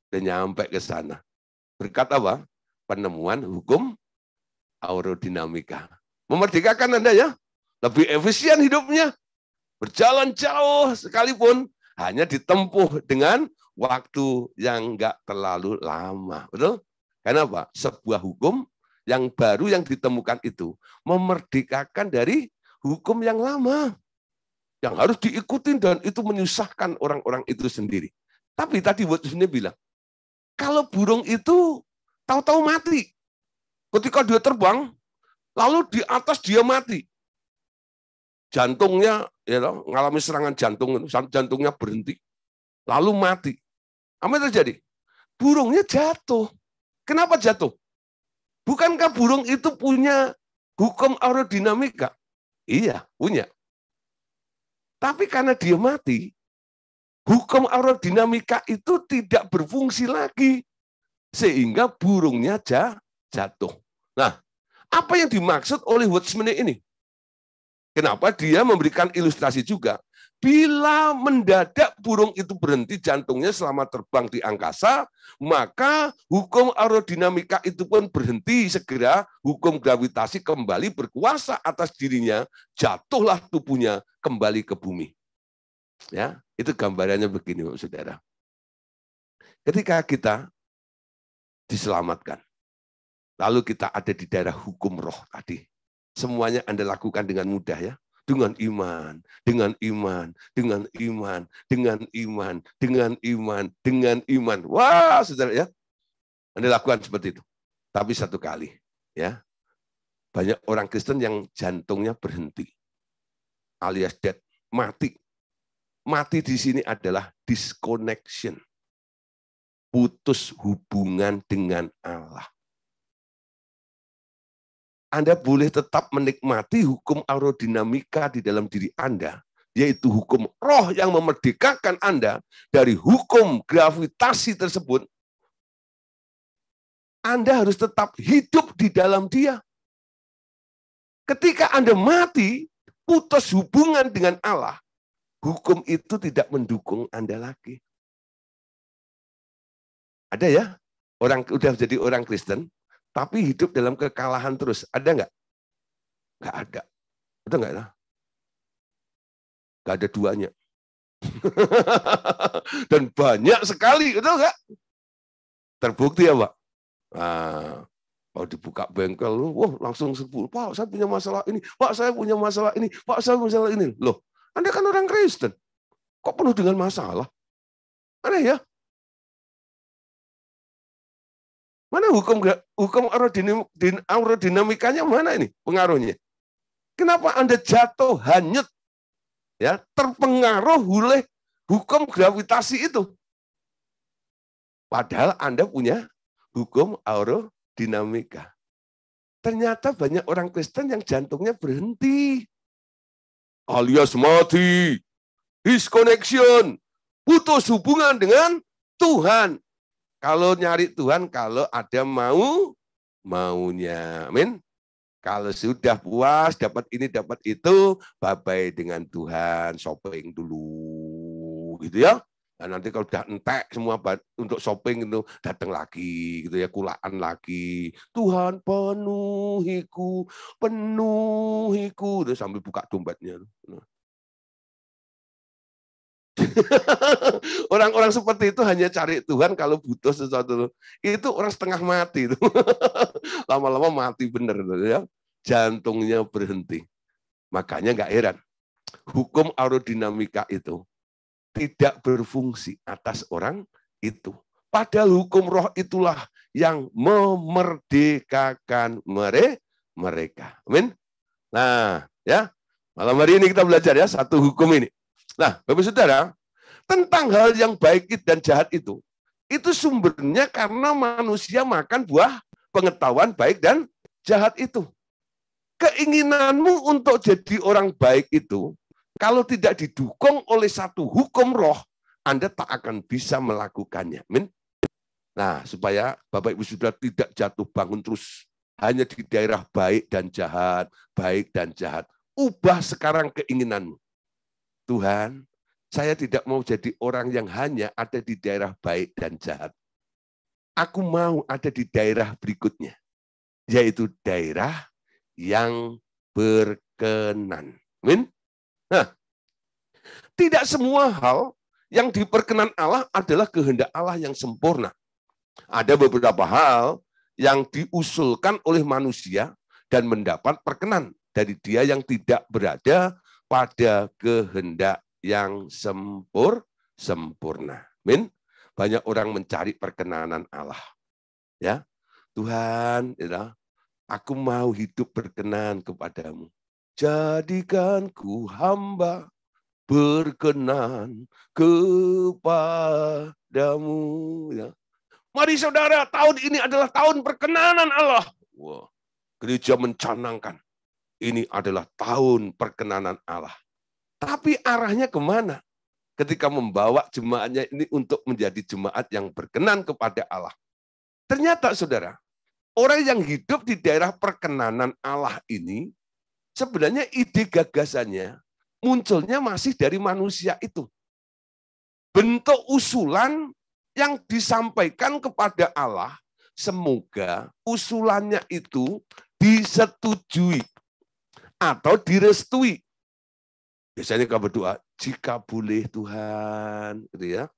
A: Dan nyampe ke sana. Berkat apa? Penemuan hukum aerodinamika. Memerdekakan Anda ya, lebih efisien hidupnya, berjalan jauh sekalipun hanya ditempuh dengan waktu yang nggak terlalu lama. Betul? Kenapa? Sebuah hukum yang baru yang ditemukan itu memerdekakan dari hukum yang lama. Yang harus diikuti dan itu menyusahkan orang-orang itu sendiri. Tapi tadi Watson bilang, kalau burung itu tahu-tahu mati. Ketika dia terbang, lalu di atas dia mati. Jantungnya ya mengalami serangan jantung, jantungnya berhenti, lalu mati. Apa yang terjadi? Burungnya jatuh. Kenapa jatuh? Bukankah burung itu punya hukum aerodinamika? Iya, punya. Tapi karena dia mati, hukum aerodinamika itu tidak berfungsi lagi. Sehingga burungnya jatuh. Nah, apa yang dimaksud oleh Watchman ini? Kenapa dia memberikan ilustrasi juga? Bila mendadak burung itu berhenti jantungnya selama terbang di angkasa, maka hukum aerodinamika itu pun berhenti segera, hukum gravitasi kembali berkuasa atas dirinya, jatuhlah tubuhnya kembali ke bumi. Ya, itu gambarannya begini, Saudara. Ketika kita diselamatkan, lalu kita ada di daerah hukum roh tadi, semuanya Anda lakukan dengan mudah ya. Dengan iman, dengan iman, dengan iman, dengan iman, dengan iman, dengan iman. Wah, saudara ya. Anda lakukan seperti itu. Tapi satu kali, ya. Banyak orang Kristen yang jantungnya berhenti. Alias dead, mati. Mati di sini adalah disconnection. Putus hubungan dengan Allah. Anda boleh tetap menikmati hukum aerodinamika di dalam diri Anda, yaitu hukum roh yang memerdekakan Anda dari hukum gravitasi tersebut. Anda harus tetap hidup di dalam dia. Ketika Anda mati, putus hubungan dengan Allah, hukum itu tidak mendukung Anda lagi. Ada ya, orang udah jadi orang Kristen, tapi hidup dalam kekalahan terus. Ada nggak? Nggak ada. Betul nggak? Nggak ada duanya. Dan banyak sekali, betul nggak? Terbukti ya, Pak? Nah, kalau dibuka bengkel, wah langsung 10. Pak, saya punya masalah ini. Pak, saya punya masalah ini. Pak, saya punya masalah ini. Loh, Anda kan orang Kristen. Kok penuh dengan masalah? Aneh ya? Mana hukum aerodinamikanya mana ini pengaruhnya? Kenapa Anda jatuh hanyut ya terpengaruh oleh hukum gravitasi itu? Padahal Anda punya hukum aerodinamika. Ternyata banyak orang Kristen yang jantungnya berhenti. Alias mati. Disconnection. Putus hubungan dengan Tuhan. Kalau nyari Tuhan, kalau ada maunya. Amin. Kalau sudah puas, dapat ini, dapat itu, bye-bye dengan Tuhan, shopping dulu. Gitu ya. Dan nanti kalau udah entek semua untuk shopping itu, datang lagi, gitu ya, kulaan lagi. Tuhan penuhiku, penuhiku. Udah sambil buka dompetnya. Orang-orang seperti itu hanya cari Tuhan kalau butuh sesuatu. Itu orang setengah mati. Lama-lama mati benar. Ya. Jantungnya berhenti. Makanya nggak heran. Hukum aerodinamika itu tidak berfungsi atas orang itu. Padahal hukum roh itulah yang memerdekakan mereka. Amin. Nah, Ya, malam hari ini kita belajar ya satu hukum ini. Nah, Bapak Saudara, tentang hal yang baik dan jahat itu sumbernya karena manusia makan buah pengetahuan baik dan jahat itu. Keinginanmu untuk jadi orang baik itu, kalau tidak didukung oleh satu hukum roh, Anda tak akan bisa melakukannya. Amin. Nah, supaya Bapak Ibu Saudara tidak jatuh bangun terus hanya di daerah baik dan jahat, baik dan jahat. Ubah sekarang keinginanmu. Tuhan, saya tidak mau jadi orang yang hanya ada di daerah baik dan jahat. Aku mau ada di daerah berikutnya, yaitu daerah yang berkenan. Amin. Nah, tidak semua hal yang diperkenan Allah adalah kehendak Allah yang sempurna. Ada beberapa hal yang diusulkan oleh manusia dan mendapat perkenan dari dia yang tidak berada pada kehendak yang sempurna. Amin. Banyak orang mencari perkenanan Allah. Ya, Tuhan, ya, aku mau hidup berkenan kepadamu. Jadikan ku hamba berkenan kepadamu. Ya. Mari saudara, tahun ini adalah tahun perkenanan Allah. Wah, gereja mencanangkan ini adalah tahun perkenanan Allah. Tapi arahnya kemana? Ketika membawa jemaatnya ini untuk menjadi jemaat yang berkenan kepada Allah. Ternyata saudara, orang yang hidup di daerah perkenanan Allah ini, sebenarnya ide gagasannya munculnya masih dari manusia itu. Bentuk usulan yang disampaikan kepada Allah, semoga usulannya itu disetujui atau direstui. Biasanya kalau berdoa, jika boleh Tuhan, gitu ya.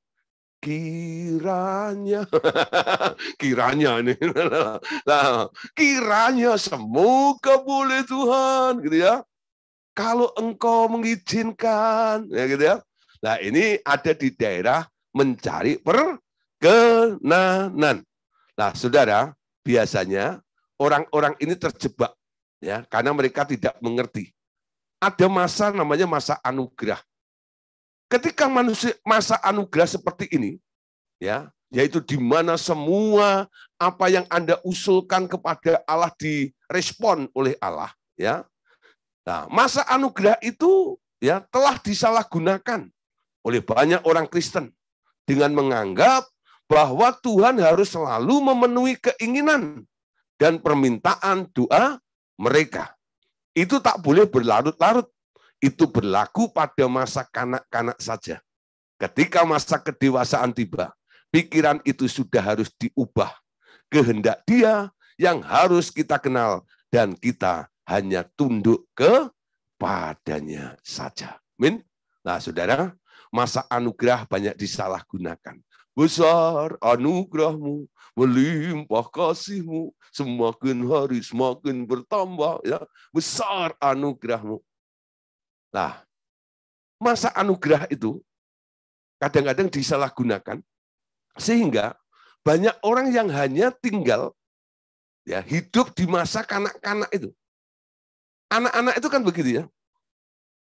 A: Kiranya, kiranya ini, nah, kiranya semoga boleh Tuhan, gitu ya. Kalau engkau mengizinkan, ya gitu ya. Nah ini ada di daerah mencari perkenanan. Nah saudara, biasanya orang-orang ini terjebak, ya, karena mereka tidak mengerti. Ada masa namanya masa anugerah. Ketika masa anugerah seperti ini, ya, yaitu di mana semua apa yang Anda usulkan kepada Allah direspon oleh Allah, ya. Nah, masa anugerah itu ya telah disalahgunakan oleh banyak orang Kristen dengan menganggap bahwa Tuhan harus selalu memenuhi keinginan dan permintaan doa mereka. Itu tak boleh berlarut-larut. Itu berlaku pada masa kanak-kanak saja. Ketika masa kedewasaan tiba, pikiran itu sudah harus diubah. Kehendak Dia yang harus kita kenal dan kita hanya tunduk kepadanya saja. Amin. Nah, saudara, masa anugerah banyak disalahgunakan. Besar anugerahmu, melimpah kasihmu, semakin hari semakin bertambah. Ya, besar anugerahmu. Nah, masa anugerah itu kadang-kadang disalahgunakan sehingga banyak orang yang hanya tinggal ya hidup di masa kanak-kanak itu. Anak-anak itu kan begitu ya.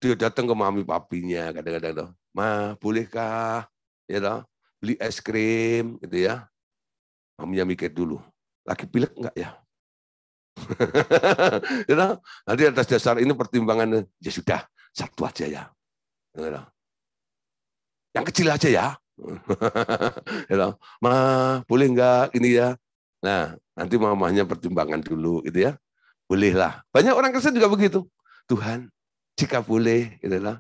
A: Dia datang ke mami papinya kadang-kadang, "Ma, bolehkah ya toh, beli es krim?" gitu ya. Maminya mikir dulu, "Lagi pilek enggak ya?" You know? Nanti atas dasar ini pertimbangan, ya sudah, satu aja ya. You know? Yang kecil aja ya. You know? Ma, boleh enggak ini ya? Nah, nanti mamanya pertimbangan dulu gitu ya. Bolehlah. Banyak orang Kristen juga begitu. Tuhan, jika boleh, gitu lah.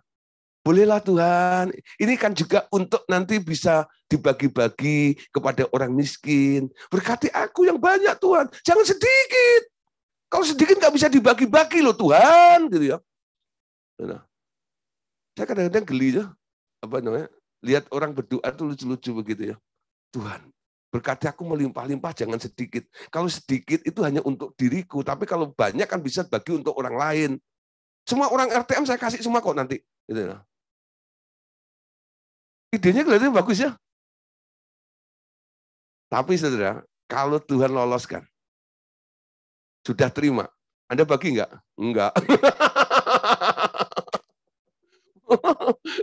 A: Bolehlah Tuhan. Ini kan juga untuk nanti bisa dibagi-bagi kepada orang miskin. Berkati aku yang banyak Tuhan. Jangan sedikit. Kalau sedikit nggak bisa dibagi-bagi loh Tuhan, gitu ya. Nah, saya kadang-kadang geli ya, apa namanya? Lihat orang berdoa tuh lucu-lucu begitu ya. Tuhan, berkati aku melimpah-limpah, jangan sedikit. Kalau sedikit itu hanya untuk diriku, tapi kalau banyak kan bisa bagi untuk orang lain. Semua orang RTM saya kasih semua kok nanti. Gitu ya. Idenya kelihatannya bagus ya. Tapi saudara, kalau Tuhan loloskan, sudah terima, Anda bagi enggak? Enggak.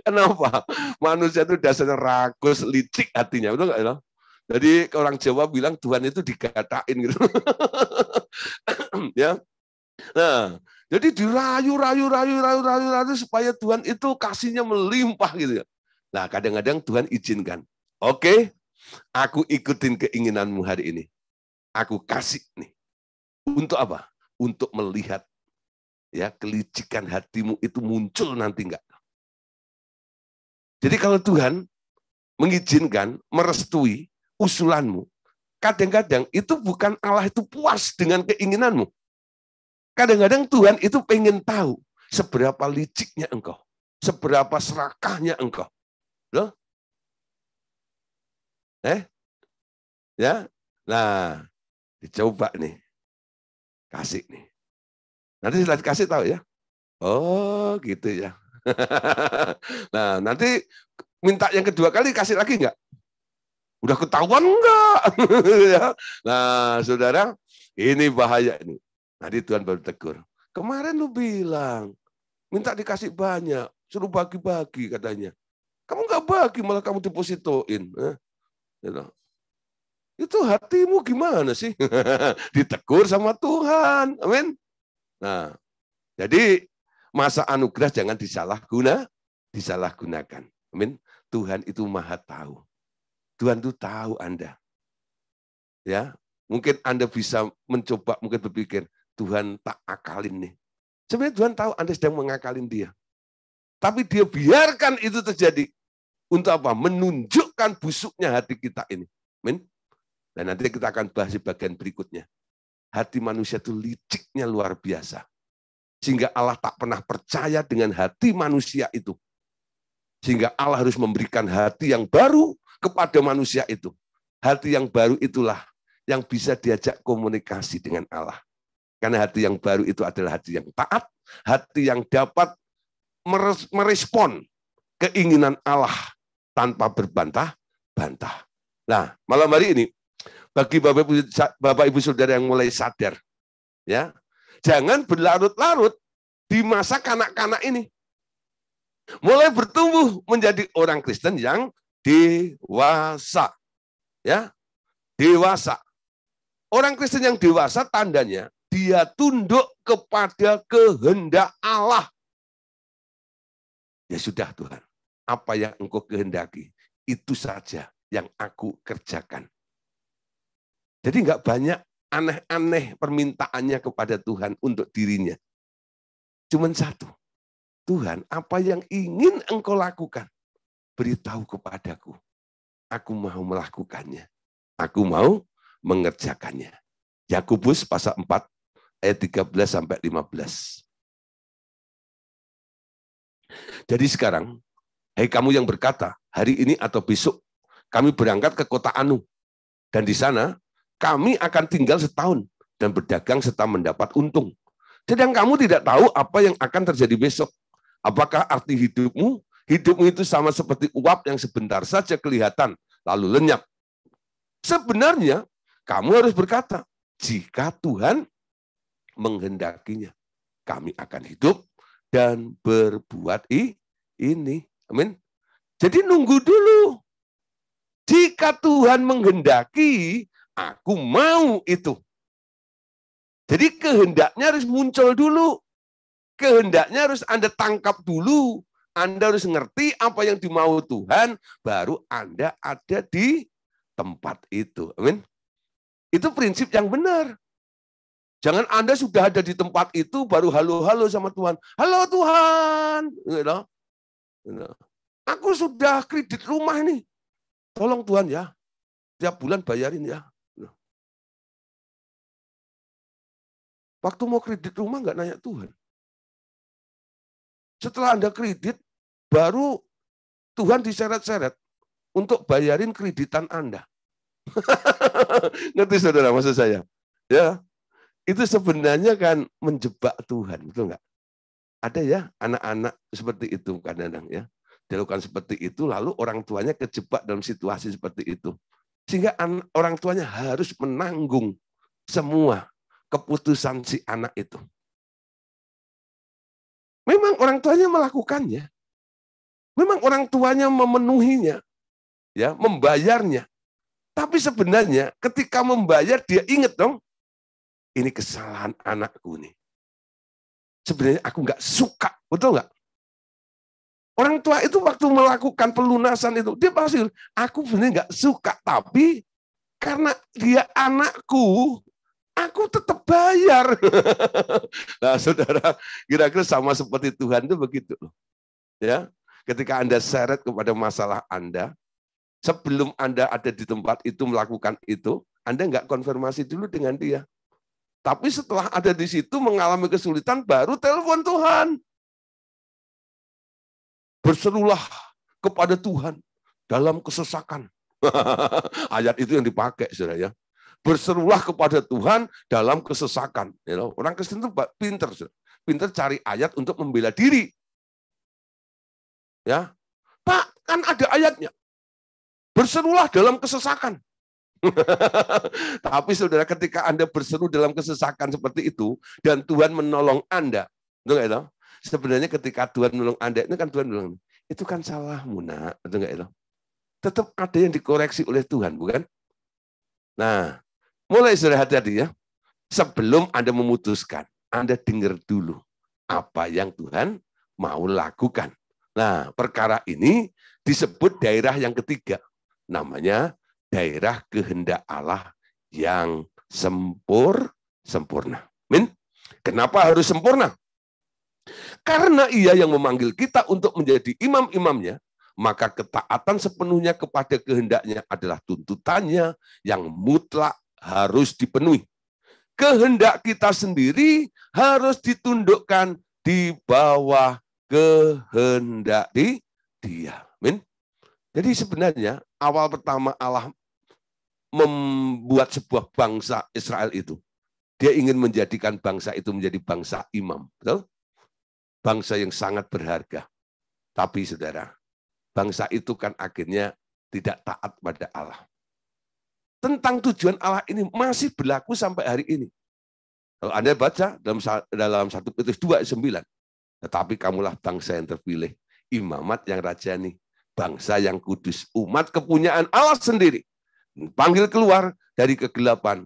A: Kenapa? Manusia itu dasarnya rakus, licik hatinya, betul nggak ya? Jadi orang Jawa bilang Tuhan itu digatain gitu. Ya. Nah, jadi dirayu supaya Tuhan itu kasihnya melimpah gitu ya. Nah, kadang-kadang Tuhan izinkan. Oke, aku ikutin keinginanmu hari ini. Aku kasih nih. Untuk apa? Untuk melihat ya kelicikan hatimu itu muncul nanti enggak. Jadi kalau Tuhan mengizinkan, merestui usulanmu, kadang-kadang itu bukan Allah itu puas dengan keinginanmu. Kadang-kadang Tuhan itu pengen tahu seberapa liciknya engkau, seberapa serakahnya engkau. Loh? Ya. Nah, dicoba nih. Kasih nih. Nanti setelah dikasih tahu ya. Oh, gitu ya. Nah, nanti minta yang kedua kali kasih lagi enggak? Udah ketahuan enggak? Ya. Nah, saudara, ini bahaya ini. Nanti Tuhan baru tegur. Kemarin lu bilang, minta dikasih banyak, suruh bagi-bagi katanya. Kamu enggak bagi, malah kamu depositoin. Gitu. Itu hatimu gimana sih? Ditegur sama Tuhan. Amin. Nah, jadi masa anugerah jangan disalahgunakan. Amin. Tuhan itu maha tahu. Tuhan itu tahu Anda. Ya, mungkin Anda bisa mencoba, mungkin berpikir, Tuhan tak akalin nih. Sebenarnya Tuhan tahu Anda sedang mengakalin dia. Tapi dia biarkan itu terjadi. Untuk apa? Menunjukkan busuknya hati kita ini. Amin. Dan nanti kita akan bahas di bagian berikutnya. Hati manusia itu liciknya luar biasa. Sehingga Allah tak pernah percaya dengan hati manusia itu. Sehingga Allah harus memberikan hati yang baru kepada manusia itu. Hati yang baru itulah yang bisa diajak komunikasi dengan Allah. Karena hati yang baru itu adalah hati yang taat, hati yang dapat merespon keinginan Allah tanpa berbantah-bantah. Nah, malam hari ini, bagi Bapak Ibu Saudara yang mulai sadar, ya, jangan berlarut-larut di masa kanak-kanak ini. Mulai bertumbuh menjadi orang Kristen yang dewasa. Ya, dewasa. Orang Kristen yang dewasa tandanya dia tunduk kepada kehendak Allah. Ya sudah Tuhan, apa yang Engkau kehendaki, itu saja yang aku kerjakan. Jadi enggak banyak aneh-aneh permintaannya kepada Tuhan untuk dirinya. Cuman satu, Tuhan, apa yang ingin Engkau lakukan, beritahu kepadaku. Aku mau melakukannya. Aku mau mengerjakannya. Yakobus pasal 4 ayat 13 sampai 15. Jadi sekarang, hai kamu yang berkata, hari ini atau besok kami berangkat ke kota Anu, dan di sana kami akan tinggal setahun dan berdagang serta mendapat untung. Sedang kamu tidak tahu apa yang akan terjadi besok. Apakah arti hidupmu? Hidupmu itu sama seperti uap yang sebentar saja kelihatan, lalu lenyap. Sebenarnya, kamu harus berkata, jika Tuhan menghendakinya, kami akan hidup dan berbuat ini. Amin. Jadi nunggu dulu. Jika Tuhan menghendaki, aku mau itu. Jadi kehendaknya harus muncul dulu. Kehendaknya harus Anda tangkap dulu. Anda harus ngerti apa yang dimau Tuhan, baru Anda ada di tempat itu. Amin. Itu prinsip yang benar. Jangan Anda sudah ada di tempat itu, baru halo-halo sama Tuhan. Halo Tuhan. Aku sudah kredit rumah nih. Tolong Tuhan ya. Tiap bulan bayarin ya. Waktu mau kredit rumah nggak nanya Tuhan. Setelah Anda kredit, baru Tuhan diseret-seret untuk bayarin kreditan Anda. Ngerti saudara maksud saya? Ya, itu sebenarnya kan menjebak Tuhan, betul nggak? Ada ya anak-anak seperti itu kadang-kadang ya. Dilakukan seperti itu, lalu orang tuanya kejebak dalam situasi seperti itu. Sehingga orang tuanya harus menanggung semua keputusan si anak itu. Memang orang tuanya melakukannya. Memang orang tuanya memenuhinya, ya, membayarnya. Tapi sebenarnya ketika membayar dia ingat dong, ini kesalahan anakku nih. Sebenarnya aku nggak suka, betul nggak? Orang tua itu waktu melakukan pelunasan itu, dia pasti, aku sebenarnya nggak suka, tapi karena dia anakku, aku tetap bayar. Nah, saudara, kira-kira sama seperti Tuhan itu begitu. Ya, ketika Anda seret kepada masalah Anda, sebelum Anda ada di tempat itu melakukan itu, Anda nggak konfirmasi dulu dengan dia. Tapi setelah ada di situ mengalami kesulitan, baru telepon Tuhan. Berserulah kepada Tuhan dalam kesesakan. Ayat itu yang dipakai, saudara ya. Berserulah kepada Tuhan dalam kesesakan. Orang Kristen itu pinter, pinter cari ayat untuk membela diri. Ya, Pak, kan ada ayatnya. Berserulah dalam kesesakan. Tapi saudara, ketika Anda berseru dalam kesesakan seperti itu, dan Tuhan menolong Anda, betul nggak itu? Sebenarnya ketika Tuhan menolong Anda, itu kan Tuhan bilang, itu kan salahmu, nak, betul nggak itu? Tetap ada yang dikoreksi oleh Tuhan, bukan? Nah, mulai saudara hati-hati ya. Sebelum Anda memutuskan, Anda dengar dulu apa yang Tuhan mau lakukan. Nah, perkara ini disebut daerah yang ketiga, namanya daerah kehendak Allah yang sempurna. Amin. Kenapa harus sempurna? Karena Ia yang memanggil kita untuk menjadi imam-imamnya, maka ketaatan sepenuhnya kepada kehendaknya adalah tuntutannya yang mutlak harus dipenuhi. Kehendak kita sendiri harus ditundukkan di bawah kehendak Dia. Amin. Jadi sebenarnya awal pertama Allah membuat sebuah bangsa Israel itu, dia ingin menjadikan bangsa itu menjadi bangsa imam. Betul? Bangsa yang sangat berharga. Tapi saudara, bangsa itu kan akhirnya tidak taat pada Allah. Tentang tujuan Allah ini masih berlaku sampai hari ini. Kalau Anda baca dalam 1 Petrus 2:9, tetapi kamulah bangsa yang terpilih, imamat yang rajani, bangsa yang kudus, umat kepunyaan Allah sendiri. Panggil keluar dari kegelapan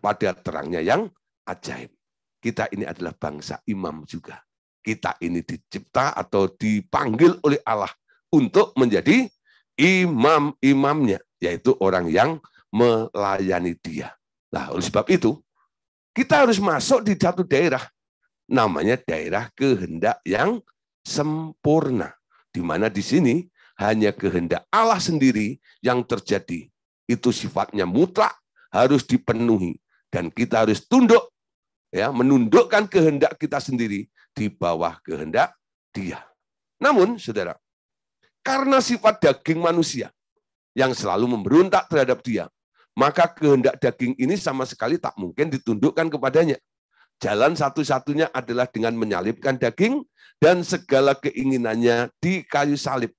A: pada terangnya yang ajaib. Kita ini adalah bangsa imam juga. Kita ini dicipta atau dipanggil oleh Allah untuk menjadi imam-imamnya, yaitu orang yang melayani Dia. Nah, oleh sebab itu, kita harus masuk di satu daerah, namanya daerah kehendak yang sempurna. Di mana di sini hanya kehendak Allah sendiri yang terjadi. Itu sifatnya mutlak, harus dipenuhi. Dan kita harus tunduk, ya, menundukkan kehendak kita sendiri di bawah kehendak Dia. Namun, saudara, karena sifat daging manusia yang selalu memberontak terhadap Dia, maka kehendak daging ini sama sekali tak mungkin ditundukkan kepadanya. Jalan satu-satunya adalah dengan menyalibkan daging dan segala keinginannya di kayu salib.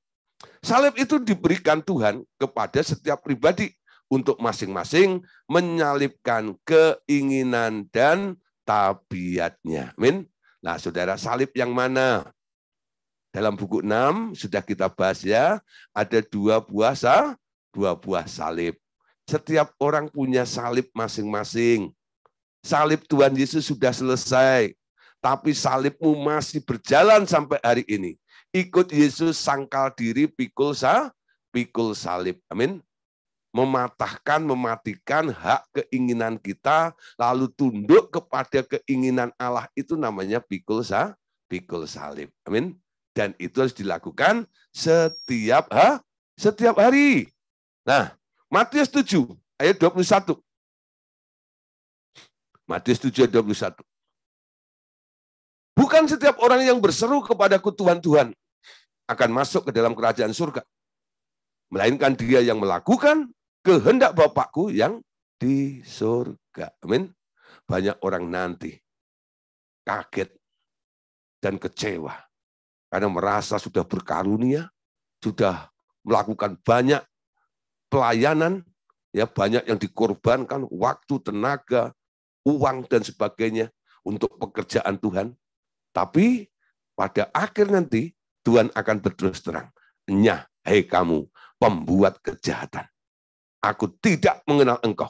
A: Salib itu diberikan Tuhan kepada setiap pribadi untuk masing-masing menyalibkan keinginan dan tabiatnya. Amin. Nah, saudara, salib yang mana? Dalam buku 6 sudah kita bahas ya, ada dua buah salib. Setiap orang punya salib masing-masing. Salib Tuhan Yesus sudah selesai, tapi salibmu masih berjalan sampai hari ini. Ikut Yesus, sangkal diri, pikul salib. Amin. Mematikan hak keinginan kita, lalu tunduk kepada keinginan Allah, itu namanya pikul salib. Amin. Dan itu harus dilakukan setiap hari. Nah, Matius 7 ayat 21. Matius 7 ayat 21. Bukan setiap orang yang berseru kepadaku Tuhan, Tuhan akan masuk ke dalam kerajaan surga, melainkan dia yang melakukan kehendak Bapakku yang di surga. Amin. Banyak orang nanti kaget dan kecewa karena merasa sudah berkarunia, sudah melakukan banyak pelayanan, ya, banyak yang dikorbankan, waktu, tenaga, uang dan sebagainya untuk pekerjaan Tuhan. Tapi pada akhir nanti Tuhan akan berterus terang, Nyah, hei kamu, pembuat kejahatan. Aku tidak mengenal engkau.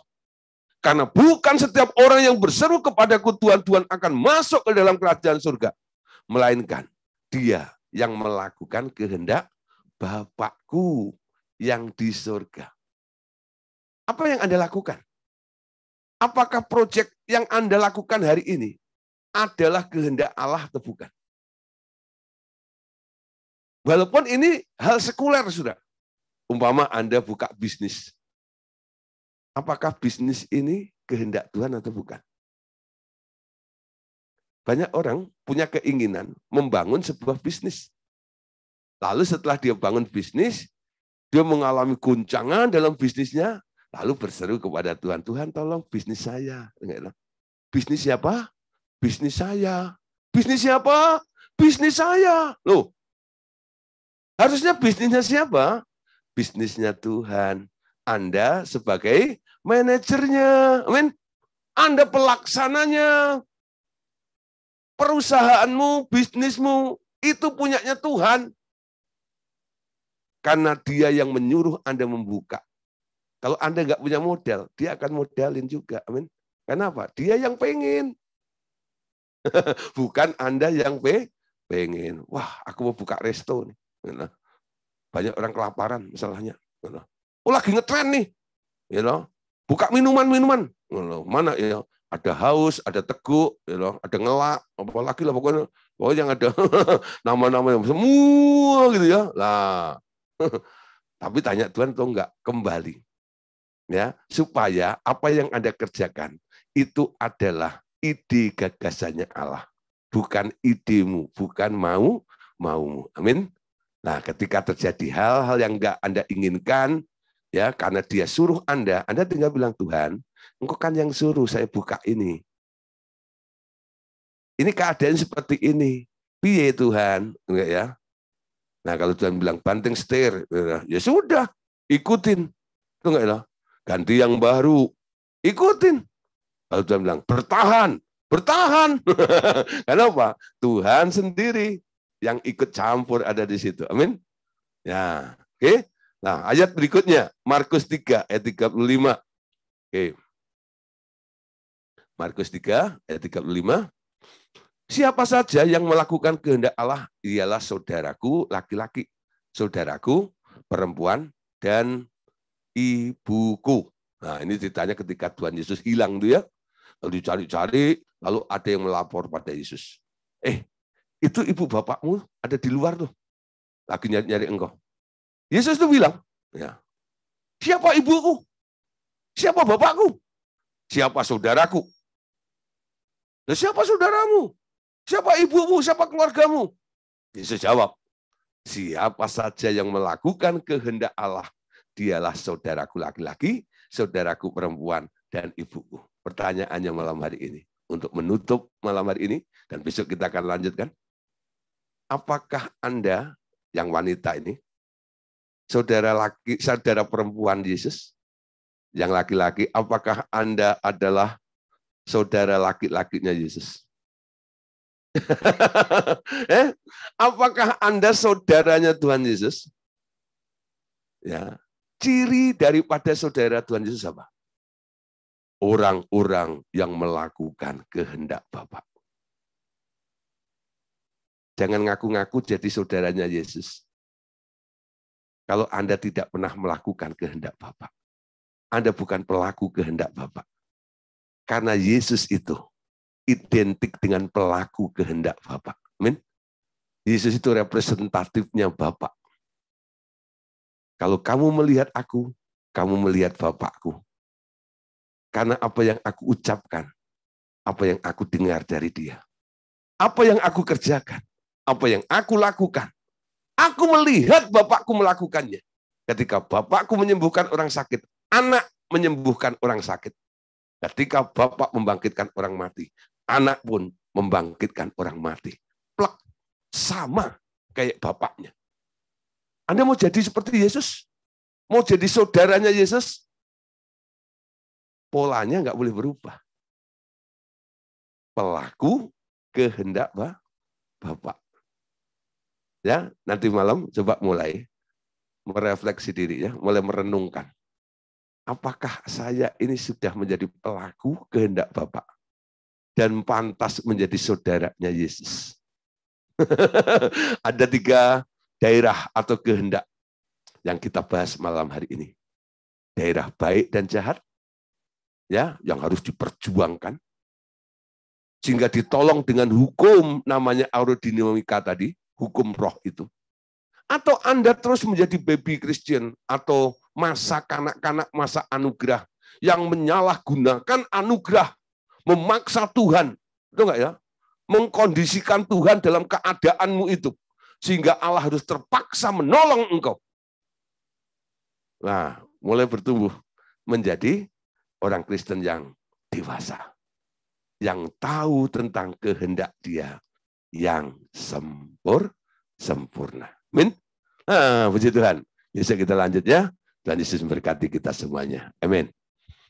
A: Karena bukan setiap orang yang berseru kepadaku Tuhan, Tuhan akan masuk ke dalam kerajaan surga. Melainkan dia yang melakukan kehendak Bapakku yang di surga. Apa yang Anda lakukan? Apakah proyek yang Anda lakukan hari ini adalah kehendak Allah atau bukan? Walaupun ini hal sekuler, sudah. Umpama Anda buka bisnis. Apakah bisnis ini kehendak Tuhan atau bukan? Banyak orang punya keinginan membangun sebuah bisnis. Lalu setelah dia bangun bisnis, dia mengalami guncangan dalam bisnisnya, lalu berseru kepada Tuhan, Tuhan tolong bisnis saya. Bisnis siapa? Bisnis saya. Bisnis siapa? Bisnis saya. Loh, harusnya bisnisnya siapa? Bisnisnya Tuhan. Anda sebagai manajernya. Amin. Anda pelaksananya. Perusahaanmu, bisnismu, itu punyanya Tuhan. Karena dia yang menyuruh Anda membuka. Kalau Anda nggak punya modal, dia akan modalin juga. Amin. Kenapa? Dia yang pengen. Bukan Anda yang pengen. Wah, aku mau buka resto nih. Banyak orang kelaparan masalahnya. Oh, lagi ngetren nih. Buka minuman-minuman. Mana ya? Ada haus, ada teguk, ada ngelak, apalagi lah pokoknya yang ada nama-nama yang semua gitu ya. Lah. Tapi tanya Tuhan tuh enggak kembali. Ya, supaya apa yang Anda kerjakan itu adalah ide gagasannya Allah, bukan idemu, bukan maumu. Amin. Nah, ketika terjadi hal-hal yang enggak Anda inginkan, ya karena dia suruh Anda tinggal bilang, Tuhan, Engkau kan yang suruh saya buka ini. Ini keadaan seperti ini. Piye Tuhan? Enggak ya? Nah, kalau Tuhan bilang banting setir, ya sudah, ikutin. Itu enggak ya? Ganti yang baru, ikutin. Kalau Tuhan bilang bertahan. Kenapa? Tuhan sendiri yang ikut campur ada di situ. Amin. Ya, oke. Nah, ayat berikutnya Markus 3 ayat 35. Oke. Markus 3 ayat 35. Siapa saja yang melakukan kehendak Allah ialah saudaraku laki-laki, saudaraku perempuan, dan ibuku. Nah, ini ceritanya ketika Tuhan Yesus hilang tuh ya. Lalu dicari-cari, lalu ada yang melapor pada Yesus. Itu ibu bapakmu ada di luar tuh. Lagi nyari-nyari engkau. Yesus tuh bilang, ya, siapa ibuku? Siapa bapakku? Siapa saudaraku? Nah, siapa saudaramu? Siapa ibumu? Siapa keluargamu? Yesus jawab, siapa saja yang melakukan kehendak Allah, dialah saudaraku laki-laki, saudaraku perempuan, dan ibuku. Pertanyaannya malam hari ini, untuk menutup malam hari ini, dan besok kita akan lanjutkan. Apakah Anda yang wanita ini, saudara laki, saudara perempuan Yesus? Yang laki-laki, apakah Anda adalah saudara laki-lakinya Yesus? Apakah Anda saudaranya Tuhan Yesus? Ya, ciri daripada saudara Tuhan Yesus apa? Orang-orang yang melakukan kehendak Bapa. Jangan ngaku-ngaku jadi saudaranya Yesus. Kalau Anda tidak pernah melakukan kehendak Bapa. Anda bukan pelaku kehendak Bapa. Karena Yesus itu identik dengan pelaku kehendak Bapa. Amin. Yesus itu representatifnya Bapa. Kalau kamu melihat aku, kamu melihat Bapakku. Karena apa yang aku ucapkan, apa yang aku dengar dari Dia. Apa yang aku kerjakan, apa yang aku lakukan. Aku melihat Bapakku melakukannya. Ketika Bapakku menyembuhkan orang sakit, anak menyembuhkan orang sakit. Ketika Bapak membangkitkan orang mati, anak pun membangkitkan orang mati. Plek, sama kayak Bapaknya. Anda mau jadi seperti Yesus? Mau jadi saudaranya Yesus? Polanya nggak boleh berubah. Pelaku kehendak Bapak. Ya, nanti malam coba mulai. merefleksi diri ya, mulai merenungkan. Apakah saya ini sudah menjadi pelaku kehendak Bapa dan pantas menjadi saudaranya Yesus? Ada 3 daerah atau kehendak yang kita bahas malam hari ini. Daerah baik dan jahat, ya, yang harus diperjuangkan sehingga ditolong dengan hukum namanya aerodinamika tadi, hukum roh itu. Atau Anda terus menjadi baby Christian atau masa kanak-kanak, masa anugerah yang menyalahgunakan anugerah, memaksa Tuhan, itu enggak ya? Mengkondisikan Tuhan dalam keadaanmu itu sehingga Allah harus terpaksa menolong engkau. Nah, mulai bertumbuh menjadi orang Kristen yang dewasa, yang tahu tentang kehendak Dia yang sempurna. Amin. Puji Tuhan. Bisa kita lanjut ya. Tuhan Yesus memberkati kita semuanya. Amin.